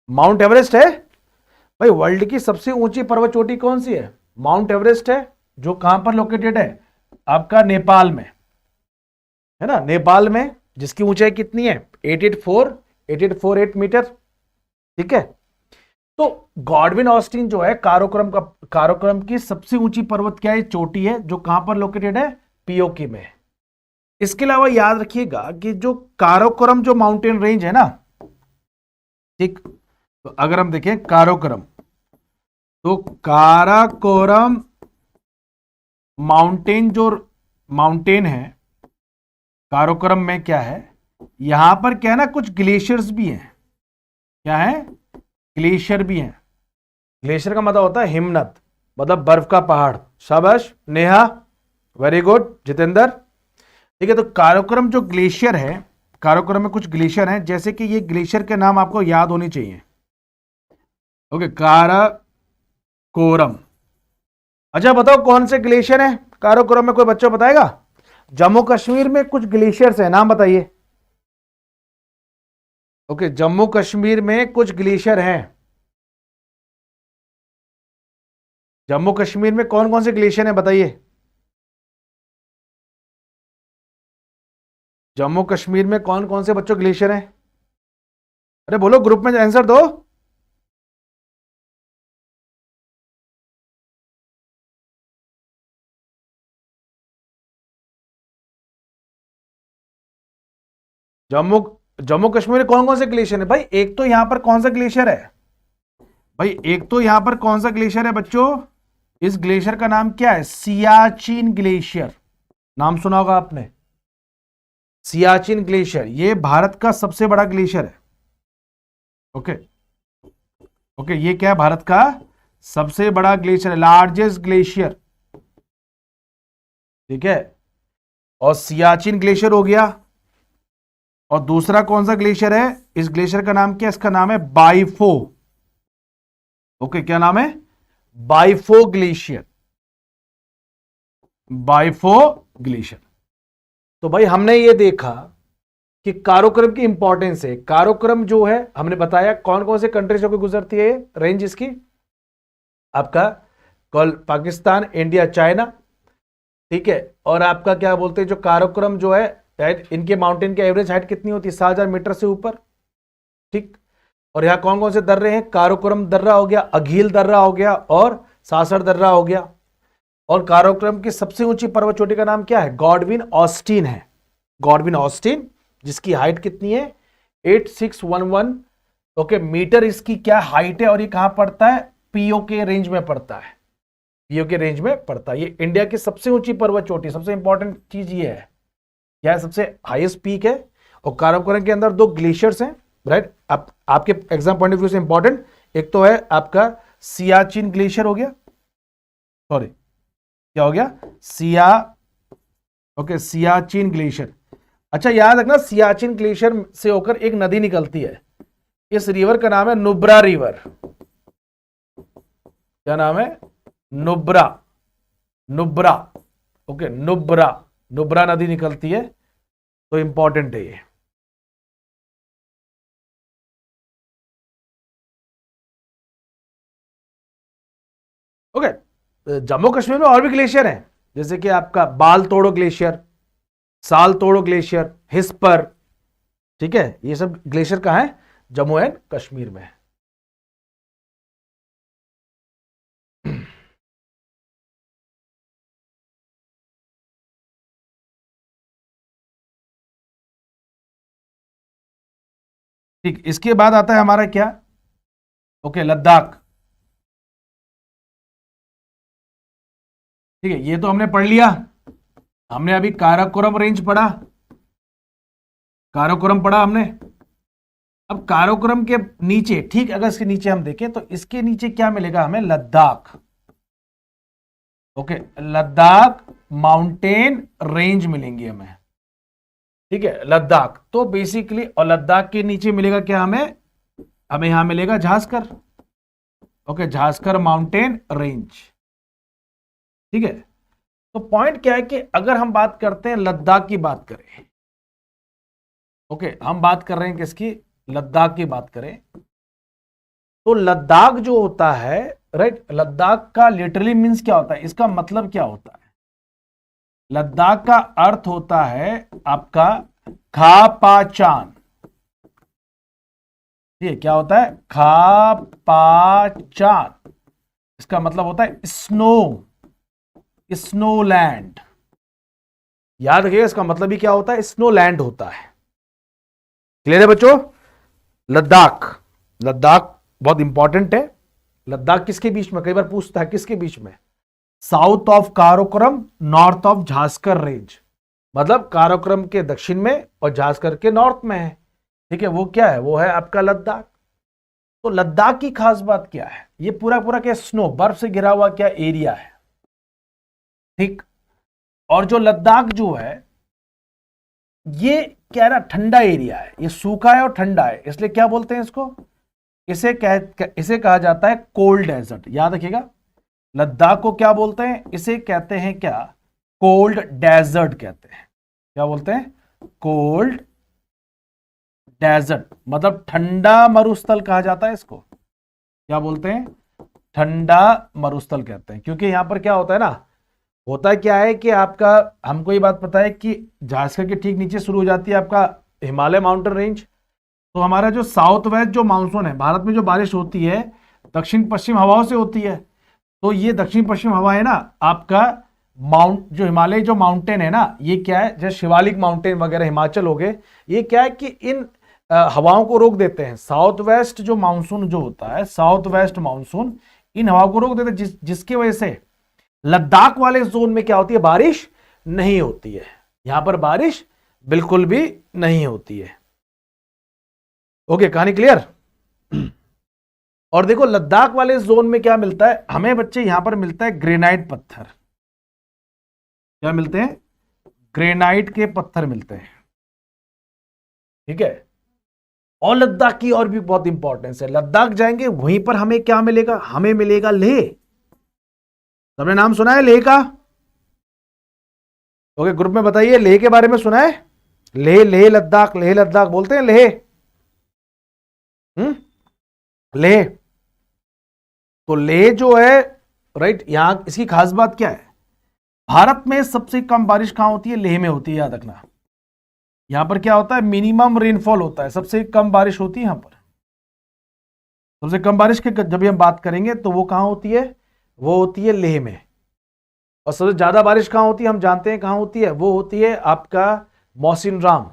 माउंट एवरेस्ट है भाई। वर्ल्ड की सबसे ऊंची पर्वत चोटी कौन सी है, माउंट एवरेस्ट है, जो कहां पर लोकेटेड है, आपका नेपाल में है ना, नेपाल में, जिसकी ऊंचाई कितनी है, 8848 मीटर। ठीक है, तो गॉडविन ऑस्टिन जो है काराकोरम की सबसे ऊंची पर्वत क्या है, चोटी है, जो कहां पर लोकेटेड है, पीओके में। इसके अलावा याद रखिएगा कि जो काराकोरम जो माउंटेन रेंज है ना, ठीक, तो अगर हम देखें काराकोरम, तो काराकोरम माउंटेन जो माउंटेन है, काराकोरम में क्या है, यहां पर क्या है ना, कुछ ग्लेशियर्स भी हैं। क्या है, ग्लेशियर भी हैं। ग्लेशियर का मतलब होता है हिमनद, मतलब बर्फ का पहाड़। शाबाश नेहा, वेरी गुड जितेंद्र। ठीक है, तो काराकोरम जो ग्लेशियर है, काराकोरम में कुछ ग्लेशियर हैं, जैसे कि ये ग्लेशियर के नाम आपको याद होने चाहिए। ओके, काराकोरम। अच्छा बताओ कौन से ग्लेशियर हैं काराकोरम में, कोई बच्चा बताएगा। जम्मू कश्मीर में कुछ ग्लेशियर्स हैं, नाम बताइए। ओके, जम्मू कश्मीर में कुछ ग्लेशियर हैं। जम्मू कश्मीर में कौन कौन से ग्लेशियर हैं बताइए। जम्मू कश्मीर में कौन कौन से बच्चों ग्लेशियर हैं, अरे बोलो, ग्रुप में आंसर दो। जम्मू जम्मू कश्मीर में कौन कौन से ग्लेशियर है भाई, एक तो यहां पर कौन सा ग्लेशियर है भाई, एक तो यहां पर कौन सा ग्लेशियर है बच्चों, इस ग्लेशियर का नाम क्या है? सियाचिन ग्लेशियर। नाम सुना होगा आपने, सियाचिन ग्लेशियर। ये भारत का सबसे बड़ा ग्लेशियर है। ओके ओके, ये क्या है? भारत का सबसे बड़ा ग्लेशियर, लार्जेस्ट ग्लेशियर। ठीक है, और सियाचिन ग्लेशियर हो गया। और दूसरा कौन सा ग्लेशियर है? इस ग्लेशियर का नाम क्या है? इसका नाम है बाइफो। ओके, क्या नाम है? बाइफो ग्लेशियर। बाइफो ग्लेशियर। तो भाई हमने ये देखा कि काराकोरम की इंपॉर्टेंस है। काराकोरम जो है हमने बताया कौन कौन से कंट्रीज होकर गुजरती है रेंज इसकी, आपका कल पाकिस्तान, इंडिया, चाइना। ठीक है, और आपका क्या बोलते हैं जो काराकोरम जो है, इनके माउंटेन की एवरेज हाइट कितनी होती है? 7,000 मीटर से ऊपर। ठीक, और यहां कौन कौन से दर्रे हैं? काराकोरम दर्रा हो गया, अघील दर्रा हो गया, और सासर दर्रा हो गया। और काराकोरम की सबसे ऊंची पर्वत चोटी का नाम क्या है? गॉडविन ऑस्टिन है। गॉडविन ऑस्टिन, जिसकी हाइट कितनी है? 8611 ओके मीटर इसकी क्या हाइट है। और ये कहां पड़ता है? पीओ के रेंज में पड़ता है। पीओ के रेंज में पड़ता है। ये इंडिया की सबसे ऊंची पर्वत चोटी। सबसे इंपॉर्टेंट चीज ये है, क्या है? सबसे हाईएस्ट पीक है। और काराकोरम के अंदर 2 ग्लेशियर्स हैं, राइट? आपके एग्जाम पॉइंट ऑफ व्यू से इंपॉर्टेंट, एक तो है आपका सियाचिन ग्लेशियर हो गया, सॉरी क्या हो गया? सियाचिन ग्लेशियर। अच्छा याद रखना, सियाचिन ग्लेशियर से होकर एक नदी निकलती है। इस रिवर का नाम है नुब्रा रिवर। क्या नाम है? नुब्रा। नुब्रा, ओके, नुब्रा। नुब्रा नदी निकलती है, तो इंपॉर्टेंट है ये। ओके, जम्मू कश्मीर में और भी ग्लेशियर हैं, जैसे कि आपका बाल तोड़ो ग्लेशियर, साल तोड़ो ग्लेशियर, हिस्पर। ठीक है, ये सब ग्लेशियर कहां है? जम्मू एंड कश्मीर में है। ठीक, इसके बाद आता है हमारा क्या? ओके, लद्दाख। ठीक है, ये तो हमने पढ़ लिया। हमने अभी काराकोरम रेंज पढ़ा, काराकोरम पढ़ा हमने। अब काराकोरम के नीचे, ठीक, अगर इसके नीचे हम देखें तो इसके नीचे क्या मिलेगा हमें? Ladakh. Okay, Ladakh mountain range मिलेंगी हमें। ठीक है, लद्दाख तो बेसिकली, और लद्दाख के नीचे मिलेगा क्या हमें? हमें यहां मिलेगा Zanskar. Okay, Zanskar mountain range. ठीक है, तो पॉइंट क्या है कि अगर हम बात करते हैं लद्दाख की बात करें, ओके, हम बात कर रहे हैं किसकी? लद्दाख की बात करें तो लद्दाख जो होता है, राइट, लद्दाख का लिटरली मींस क्या होता है? इसका मतलब क्या होता है? लद्दाख का अर्थ होता है आपका खापाचान। ये क्या होता है? खापाचान। इसका मतलब होता है स्नो, स्नोलैंड। याद रखिएगा, इसका मतलब ही क्या होता है? स्नोलैंड होता है। क्लियर है बच्चों? लद्दाख, लद्दाख बहुत इंपॉर्टेंट है। लद्दाख किसके बीच में? कई बार पूछता है किसके बीच में? South of Karakoram, north of Zanskar range. मतलब काराकोरम के दक्षिण में और झांसकर के नॉर्थ में है। ठीक है, वो क्या है? वो है आपका लद्दाख। तो लद्दाख की खास बात क्या है? ये पूरा पूरा क्या? स्नो, बर्फ से घिरा हुआ क्या एरिया है। ठीक, और जो लद्दाख जो है ये क्या है ना, ठंडा एरिया है। ये सूखा है और ठंडा है, इसलिए क्या बोलते हैं इसको? इसे कहा जाता है कोल्ड डेजर्ट। याद रखिएगा, लद्दाख को क्या बोलते हैं? इसे कहते हैं क्या? कोल्ड डेजर्ट कहते हैं। क्या बोलते हैं? कोल्ड डेजर्ट, मतलब ठंडा मरुस्थल कहा जाता है इसको। क्या बोलते हैं? ठंडा मरुस्थल कहते हैं। क्योंकि यहां पर क्या होता है ना, होता क्या है कि आपका, हमको ये बात पता है कि झांसकर के ठीक नीचे शुरू हो जाती है आपका हिमालय माउंटेन रेंज। तो हमारा जो साउथ वेस्ट जो मानसून है, भारत में जो बारिश होती है दक्षिण पश्चिम हवाओं से होती है। तो ये दक्षिण पश्चिम हवा है ना आपका जो हिमालय जो माउंटेन है ना, ये क्या है? जैसे शिवालिक माउंटेन वगैरह हिमाचल हो गए, ये क्या है कि इन हवाओं को रोक देते हैं। साउथ वेस्ट जो मानसून जो होता है, साउथ वेस्ट मानसून इन हवाओं को रोक देते हैं, जिसकी वजह से लद्दाख वाले जोन में क्या होती है, बारिश नहीं होती है, यहां पर बारिश बिल्कुल भी नहीं होती है। ओके, कहानी क्लियर। और देखो लद्दाख वाले जोन में क्या मिलता है हमें बच्चे, यहां पर मिलता है ग्रेनाइट पत्थर। क्या मिलते हैं, ग्रेनाइट के पत्थर मिलते हैं, ठीक है। और लद्दाख की और भी बहुत इंपॉर्टेंस है, लद्दाख जाएंगे वहीं पर हमें क्या मिलेगा, हमें मिलेगा लेह। सबने नाम सुना है लेह का? ओके, ग्रुप में बताइए लेह के बारे में सुना है? लेह, लेह लद्दाख, लेह लद्दाख बोलते हैं, लेह। लेह, तो लेह जो है, राइट, यहां इसकी खास बात क्या है, भारत में सबसे कम बारिश कहां होती है, लेह में होती है, याद रखना। यहां पर क्या होता है, मिनिमम रेनफॉल होता है, सबसे कम बारिश होती है यहां पर। सबसे कम बारिश के जब भी हम बात करेंगे तो वो कहां होती है, वो होती है लेह में। और सबसे ज्यादा बारिश कहां होती है, हम जानते हैं कहां होती है, वो होती है आपका मौसिनराम।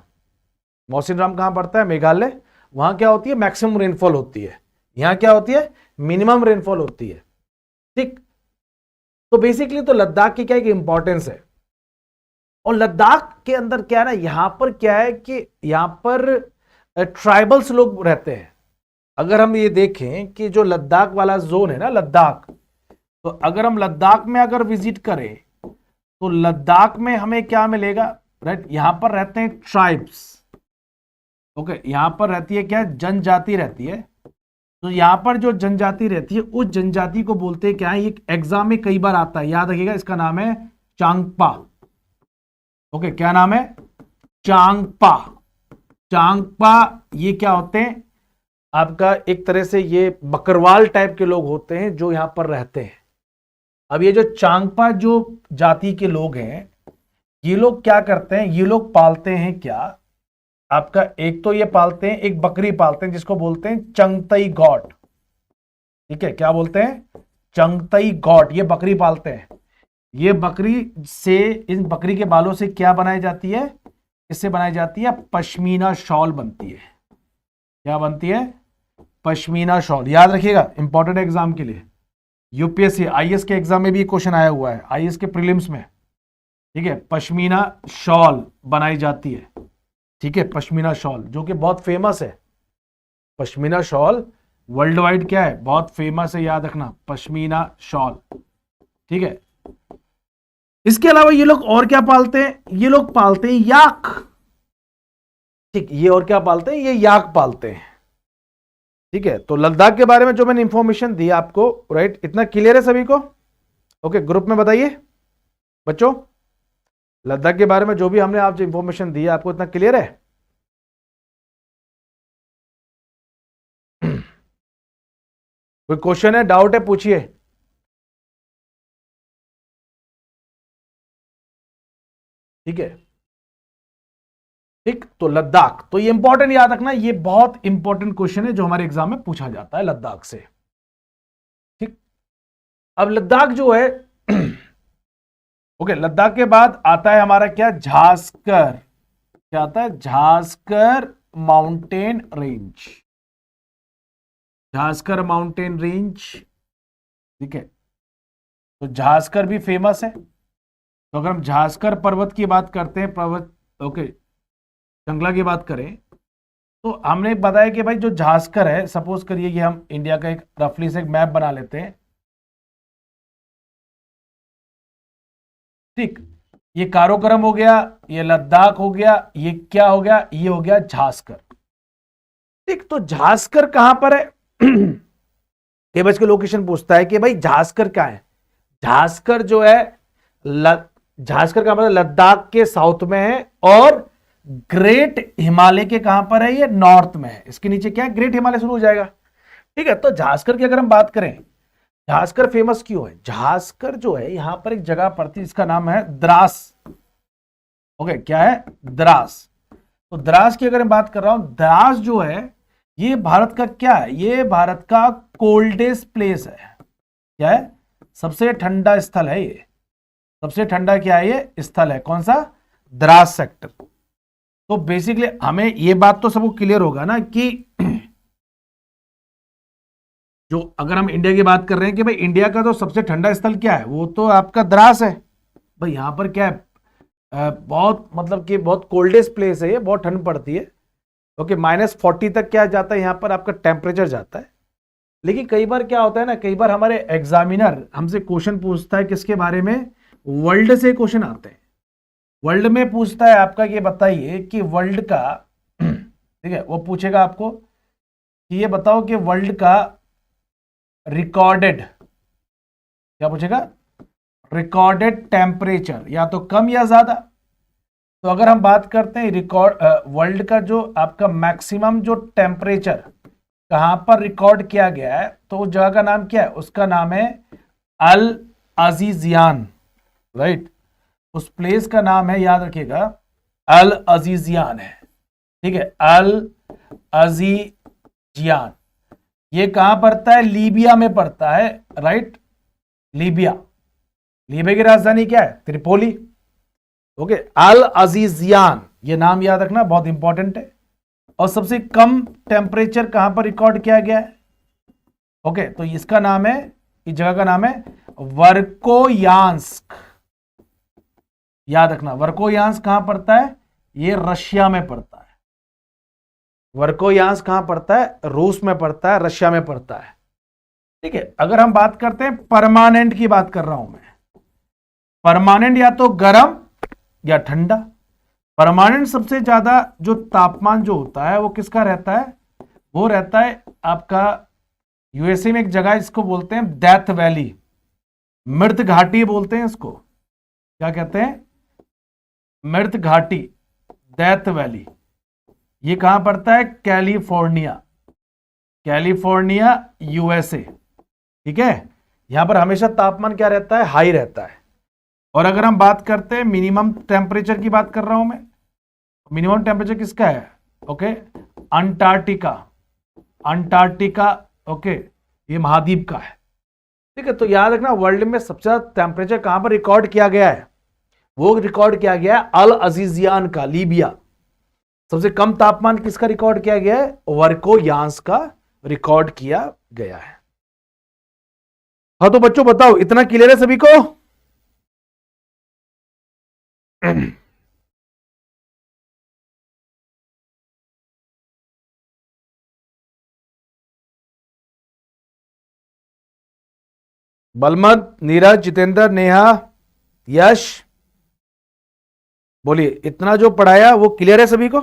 मौसिनराम कहां पड़ता है, मेघालय। वहां क्या होती है, मैक्सिमम रेनफॉल होती है। यहां क्या होती है, मिनिमम रेनफॉल होती है, ठीक। तो बेसिकली तो लद्दाख की क्या एक इंपॉर्टेंस है। और लद्दाख के अंदर क्या है ना, यहां पर क्या है कि यहां पर ट्राइबल्स लोग रहते हैं। अगर हम ये देखें कि जो लद्दाख वाला जोन है ना, लद्दाख, तो अगर हम लद्दाख में अगर विजिट करें तो लद्दाख में हमें क्या मिलेगा, राइट, यहां पर रहते हैं ट्राइब्स। ओके, यहां पर रहती है क्या, जनजाति रहती है। तो यहां पर जो जनजाति रहती है उस जनजाति को बोलते हैं क्या है, ये एग्जाम में कई बार आता है, याद रखिएगा, इसका नाम है चांगपा। ओके, क्या नाम है, चांगपा। चांगपा ये क्या होते हैं आपका, एक तरह से ये बकरवाल टाइप के लोग होते हैं जो यहां पर रहते हैं। अब ये जो चांगपा जो जाति के लोग हैं, ये लोग क्या करते हैं, ये लोग पालते हैं क्या आपका, एक तो ये पालते हैं, एक बकरी पालते हैं जिसको बोलते हैं चंगतई गॉट, ठीक है। क्या बोलते हैं, चंगतई गॉट, ये बकरी पालते हैं। ये बकरी से, इन बकरी के बालों से क्या बनाई जाती है, इससे बनाई जाती है पश्मीना शॉल बनती है। क्या बनती है, पश्मीना शॉल। याद रखिएगा, इंपॉर्टेंट एग्जाम के लिए, यूपीएससी आईएएस के एग्जाम में भी क्वेश्चन आया हुआ है, आईएएस के प्रीलिम्स में, ठीक है। पश्मीना शॉल बनाई जाती है, ठीक है, पश्मीना शॉल जो कि बहुत फेमस है। पश्मीना शॉल वर्ल्ड वाइड क्या है, बहुत फेमस है, याद रखना, पश्मीना शॉल, ठीक है। इसके अलावा ये लोग और क्या पालते हैं, ये लोग पालते हैं याक, ठीक। ये और क्या पालते हैं, ये याक पालते हैं, ठीक है। तो लद्दाख के बारे में जो मैंने इंफॉर्मेशन दी आपको, राइट, इतना क्लियर है सभी को? ओके, ग्रुप में बताइए बच्चों, लद्दाख के बारे में जो भी हमने आपको इंफॉर्मेशन दी आपको इतना क्लियर है? कोई क्वेश्चन है, डाउट है, पूछिए। ठीक है, ठीक। तो लद्दाख, तो ये इंपॉर्टेंट याद रखना, ये बहुत इंपॉर्टेंट क्वेश्चन है जो हमारे एग्जाम में पूछा जाता है लद्दाख से, ठीक। अब लद्दाख जो है ओके, लद्दाख के बाद आता है हमारा क्या, झास्कर। क्या आता है, झास्कर माउंटेन रेंज, झास्कर माउंटेन रेंज, ठीक है। तो झास्कर भी फेमस है। तो अगर हम झास्कर पर्वत की बात करते हैं, पर्वत, ओके, श्रृंखला की बात करें, तो हमने बताया कि भाई जो झास्कर है, सपोज करिए कि हम इंडिया का एक रफली से एक मैप बना लेते हैं, ठीक। ये काराकोरम हो गया, ये लद्दाख हो गया, ये क्या हो गया, ये हो गया झास्कर, ठीक। तो झास्कर कहां पर है कई बच्चे लोकेशन पूछता है कि भाई झास्कर क्या है। झास्कर जो है, झास्कर का मतलब लद्दाख के साउथ में है, और ग्रेट हिमालय के कहां पर है, ये नॉर्थ में है। इसके नीचे क्या है, ग्रेट हिमालय शुरू हो जाएगा, ठीक है। तो झास्कर की अगर हम बात करें, झास्कर फेमस क्यों है, झास्कर जो है यहां पर एक जगह पड़ती है जिसका नाम है द्रास। ओके, क्या है, द्रास। तो द्रास की अगर मैं बात कर रहा हूं, द्रास जो है ये भारत का क्या है, ये भारत का कोल्डेस्ट प्लेस है। क्या है, सबसे ठंडा स्थल है ये, सबसे ठंडा क्या है, ये स्थल है, कौन सा, द्रास सेक्टर। तो बेसिकली हमें ये बात तो सबको क्लियर होगा ना कि जो अगर हम इंडिया की बात कर रहे हैं कि भाई इंडिया का तो सबसे ठंडा स्थल क्या है, वो तो आपका द्रास है। भाई यहाँ पर क्या है, बहुत मतलब कि बहुत कोल्डेस्ट प्लेस है ये, बहुत ठंड पड़ती है। ओके, -40 तक क्या जाता है यहाँ पर आपका टेम्परेचर जाता है। लेकिन कई बार क्या होता है ना, कई बार हमारे एग्जामिनर हमसे क्वेश्चन पूछता है किसके बारे में, वर्ल्ड से क्वेश्चन आते हैं। वर्ल्ड में पूछता है आपका, ये बताइए कि वर्ल्ड का ठीक है, वो पूछेगा आपको कि ये बताओ कि वर्ल्ड का रिकॉर्डेड, क्या पूछेगा, रिकॉर्डेड टेम्परेचर, या तो कम या ज्यादा। तो अगर हम बात करते हैं रिकॉर्ड वर्ल्ड का जो आपका मैक्सिमम जो टेम्परेचर कहां पर रिकॉर्ड किया गया है, तो उस जगह का नाम क्या है, उसका नाम है अल अजीजियान, राइट। उस प्लेस का नाम है, याद रखिएगा, अल अजीजियान है। ठीक है, अल अजीजियान। ये कहां पड़ता है, लीबिया में पड़ता है, राइट। लीबिया, लीबिया की राजधानी क्या है, त्रिपोली। ओके, अल अजीजियान, ये नाम याद रखना, बहुत इंपॉर्टेंट है। और सबसे कम टेम्परेचर कहां पर रिकॉर्ड किया गया है, ओके, तो इसका नाम है, इस जगह का नाम है वर्कोयांस्क। याद रखना, वर्कोयांस्क कहां पड़ता है, ये रशिया में पड़ता है। वर्कोयांस्क कहां पड़ता है, रूस में पड़ता है, रशिया में पड़ता है। ठीक है, अगर हम बात करते हैं परमानेंट की, बात कर रहा हूं मैं, परमानेंट या तो गर्म या ठंडा। परमानेंट सबसे ज्यादा जो तापमान जो होता है वो किसका रहता है, वो रहता है आपका यूएसए में एक जगह, इसको बोलते हैं डेथ वैली, मृत घाटी बोलते हैं इसको। क्या कहते हैं, मृत घाटी, डेथ वैली। ये कहां पड़ता है, कैलिफोर्निया, कैलिफोर्निया यूएसए। ठीक है, यहां पर हमेशा तापमान क्या रहता है, हाई रहता है। और अगर हम बात करते हैं मिनिमम टेम्परेचर की, बात कर रहा हूं मैं, मिनिमम टेम्परेचर किसका है, ओके, अंटार्कटिका, अंटार्कटिका, ओके, ये महाद्वीप का है। ठीक है, तो याद रखना, वर्ल्ड में सबसे ज्यादा टेम्परेचर कहां पर रिकॉर्ड किया गया है, वो रिकॉर्ड किया गया है अल अजीजियान का, लीबिया। सबसे कम तापमान किसका रिकॉर्ड किया गया है, वर्कोयांस का रिकॉर्ड किया गया है। हाँ तो बच्चों बताओ, इतना क्लियर है सभी को? बलमत, नीरज, जितेंद्र, नेहा, यश, बोलिए, इतना जो पढ़ाया वो क्लियर है सभी को?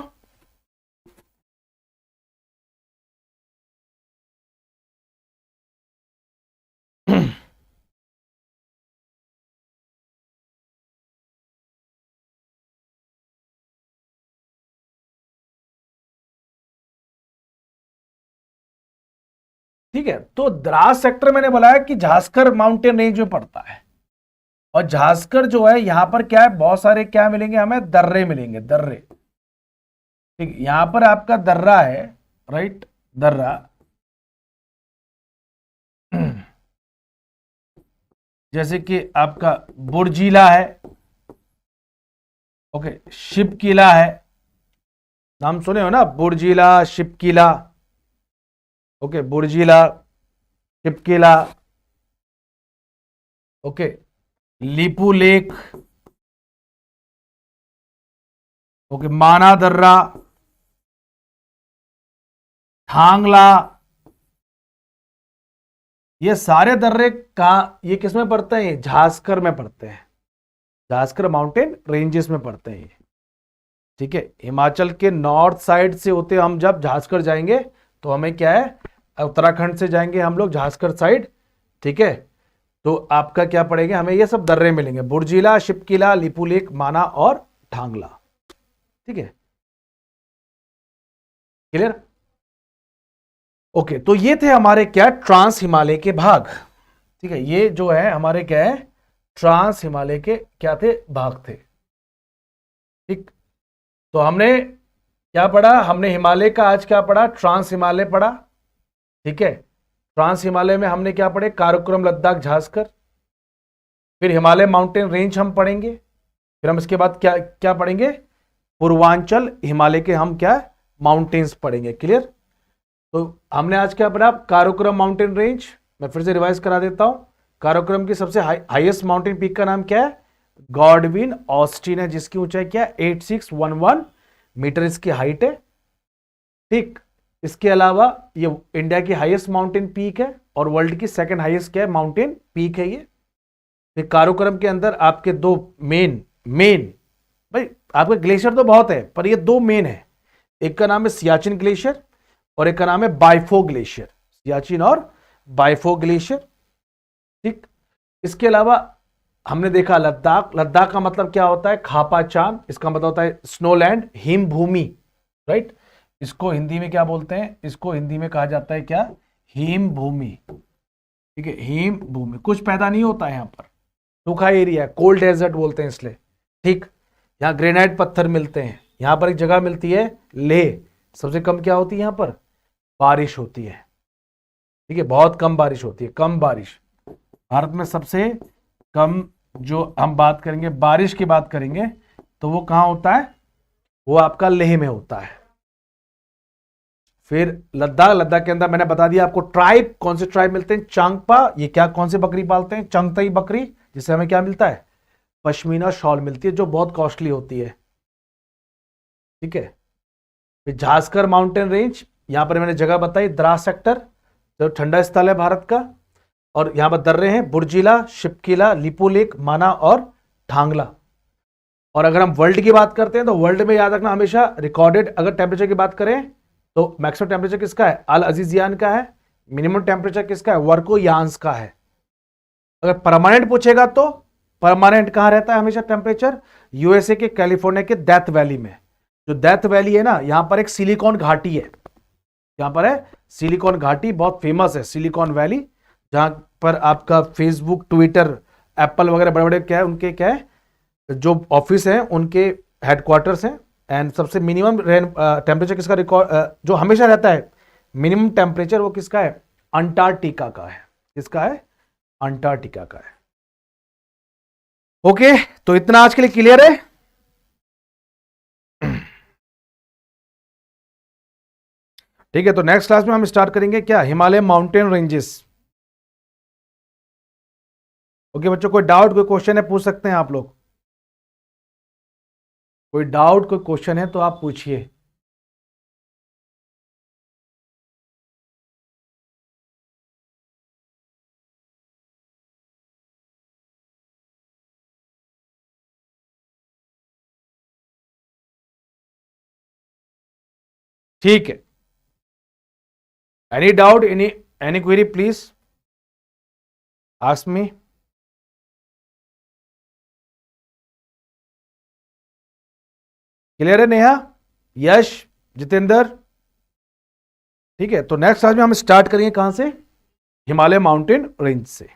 ठीक है, तो द्रास सेक्टर मैंने बोला है कि झांसकर माउंटेन रेंज में पड़ता है। और झांसकर जो है, यहां पर क्या है, बहुत सारे क्या मिलेंगे हमें, दर्रे मिलेंगे, दर्रे। ठीक, यहां पर आपका दर्रा है, राइट, दर्रा। जैसे कि आपका बुर्जीला है, ओके, शिपकीला है, नाम सुने हो ना, बुर्जीला, Shipkila, okay, बुर्जीला, Shipkila, okay, Lipu lake, okay, माना दर्रा, थांगला, ये सारे दर्रे का, ये किस में पड़ते हैं, झांसकर में पड़ते हैं, झांसकर माउंटेन रेंजेस में पड़ते हैं ये। ठीक है, हिमाचल के नॉर्थ साइड से होते हम जब झांसकर जाएंगे, तो हमें क्या है, उत्तराखंड से जाएंगे हम लोग झांसकर साइड। ठीक है, तो आपका क्या पड़ेगा, हमें ये सब दर्रे मिलेंगे, बुर्जीला, शिपकीला, लिपुलेक, माना और ठांगला। ठीक है, क्लियर? ओके, तो ये थे हमारे क्या, ट्रांस हिमालय के भाग। ठीक है, ये जो है हमारे क्या है, ट्रांस हिमालय के क्या थे, भाग थे। ठीक, तो हमने क्या पढ़ा, हमने हिमालय का आज क्या पढ़ा, ट्रांस हिमालय पढ़ा। ठीक है, ट्रांस हिमालय में हमने क्या पढ़े, काराकोरम, लद्दाख, झांसकर। फिर हिमालय माउंटेन रेंज हम पढ़ेंगे। फिर हम इसके बाद क्या क्या पढ़ेंगे, पूर्वांचल हिमालय के हम क्या माउंटेन्स पढ़ेंगे। क्लियर? तो हमने आज क्या पढ़ा, काराकोरम माउंटेन रेंज। मैं फिर से रिवाइज करा देता हूं। काराकोरम की सबसे हाईएस्ट माउंटेन पीक का नाम क्या है, गॉडविन ऑस्टिन है, जिसकी ऊंचाई क्या है 8611 मीटर इसकी हाइट है। ठीक, इसके अलावा ये इंडिया की हाईएस्ट माउंटेन पीक है और वर्ल्ड की सेकंड हाईएस्ट क्या है माउंटेन पीक है ये। फिर काराकोरम के अंदर आपके दो मेन भाई आपके ग्लेशियर तो बहुत है पर ये दो मेन है, एक का नाम है सियाचिन ग्लेशियर और एक का नाम है बाइफो ग्लेशियर, सियाचिन और बाइफो ग्लेशियर। ठीक, इसके अलावा हमने देखा लद्दाख का मतलब क्या होता है, खापाचान, इसका मतलब होता है स्नोलैंड, हिम भूमि, राइट। इसको हिंदी में क्या बोलते हैं, इसको हिंदी में कहा जाता है क्या, हिम भूमि। ठीक है, हिम भूमि, कुछ पैदा नहीं होता है यहां पर, सूखा एरिया, कोल्ड डेजर्ट बोलते हैं इसलिए। ठीक, यहाँ ग्रेनाइट पत्थर मिलते हैं। यहां पर एक जगह मिलती है लेह, सबसे कम क्या होती है यहां पर, बारिश होती है। ठीक है, बहुत कम बारिश होती है, कम बारिश। भारत में सबसे कम जो हम बात करेंगे, बारिश की बात करेंगे, तो वो कहां होता है, वो आपका लेह में होता है। फिर लद्दाख के अंदर मैंने बता दिया आपको ट्राइब, कौन से ट्राइब मिलते हैं, चांगपा, ये क्या कौन से बकरी पालते हैं, चंगतई बकरी, जिससे हमें क्या मिलता है, पश्मीना शॉल मिलती है जो बहुत कॉस्टली होती है। ठीक है, फिर झांसकर माउंटेन रेंज, यहां पर मैंने जगह बताई, द्रास सेक्टर जो ठंडा स्थल है भारत का, और यहां पर दर्रे हैं बुर्जिला, शिपकिला, लिपुलेक, माना और ठांगला। और अगर हम वर्ल्ड की बात करते हैं तो वर्ल्ड में याद रखना हमेशा रिकॉर्डेड, अगर टेम्परेचर की बात करें तो मैक्सिमम टेम्परेचर किसका है, अल अजीजियान का है। मिनिमम टेम्परेचर किसका है, वर्कोयांस का है। अगर परमानेंट पूछेगा तो परमानेंट कहां रहता है हमेशा टेम्परेचर, यूएसए के कैलिफोर्निया के डेथ वैली में। जो डेथ वैली है ना, यहां पर एक सिलिकॉन घाटी है, यहां पर है सिलिकॉन घाटी, बहुत फेमस है सिलिकॉन वैली, जहां पर आपका फेसबुक, ट्विटर, एप्पल वगैरह बड़े बड़े क्या है, उनके क्या है जो ऑफिस है, उनके हेडक्वार्टर्स हैं। एंड सबसे मिनिमम टेम्परेचर किसका रिकॉर्ड जो हमेशा रहता है, मिनिमम टेम्परेचर, वो किसका है, अंटार्कटिका का है। किसका है, अंटार्कटिका का है। ओके, तो इतना आज के लिए क्लियर है। ठीक है, तो नेक्स्ट क्लास में हम स्टार्ट करेंगे क्या, हिमालय माउंटेन रेंजेस। ओके बच्चों, कोई डाउट, कोई क्वेश्चन है, पूछ सकते हैं आप लोग। कोई डाउट, कोई क्वेश्चन है तो आप पूछिए। ठीक है, any doubt, any query please ask me. Clear है नेहा, यश, जितेंद्र। ठीक है, तो नेक्स्ट क्लास में हम स्टार्ट करेंगे कहां से, हिमालय माउंटेन रेंज से।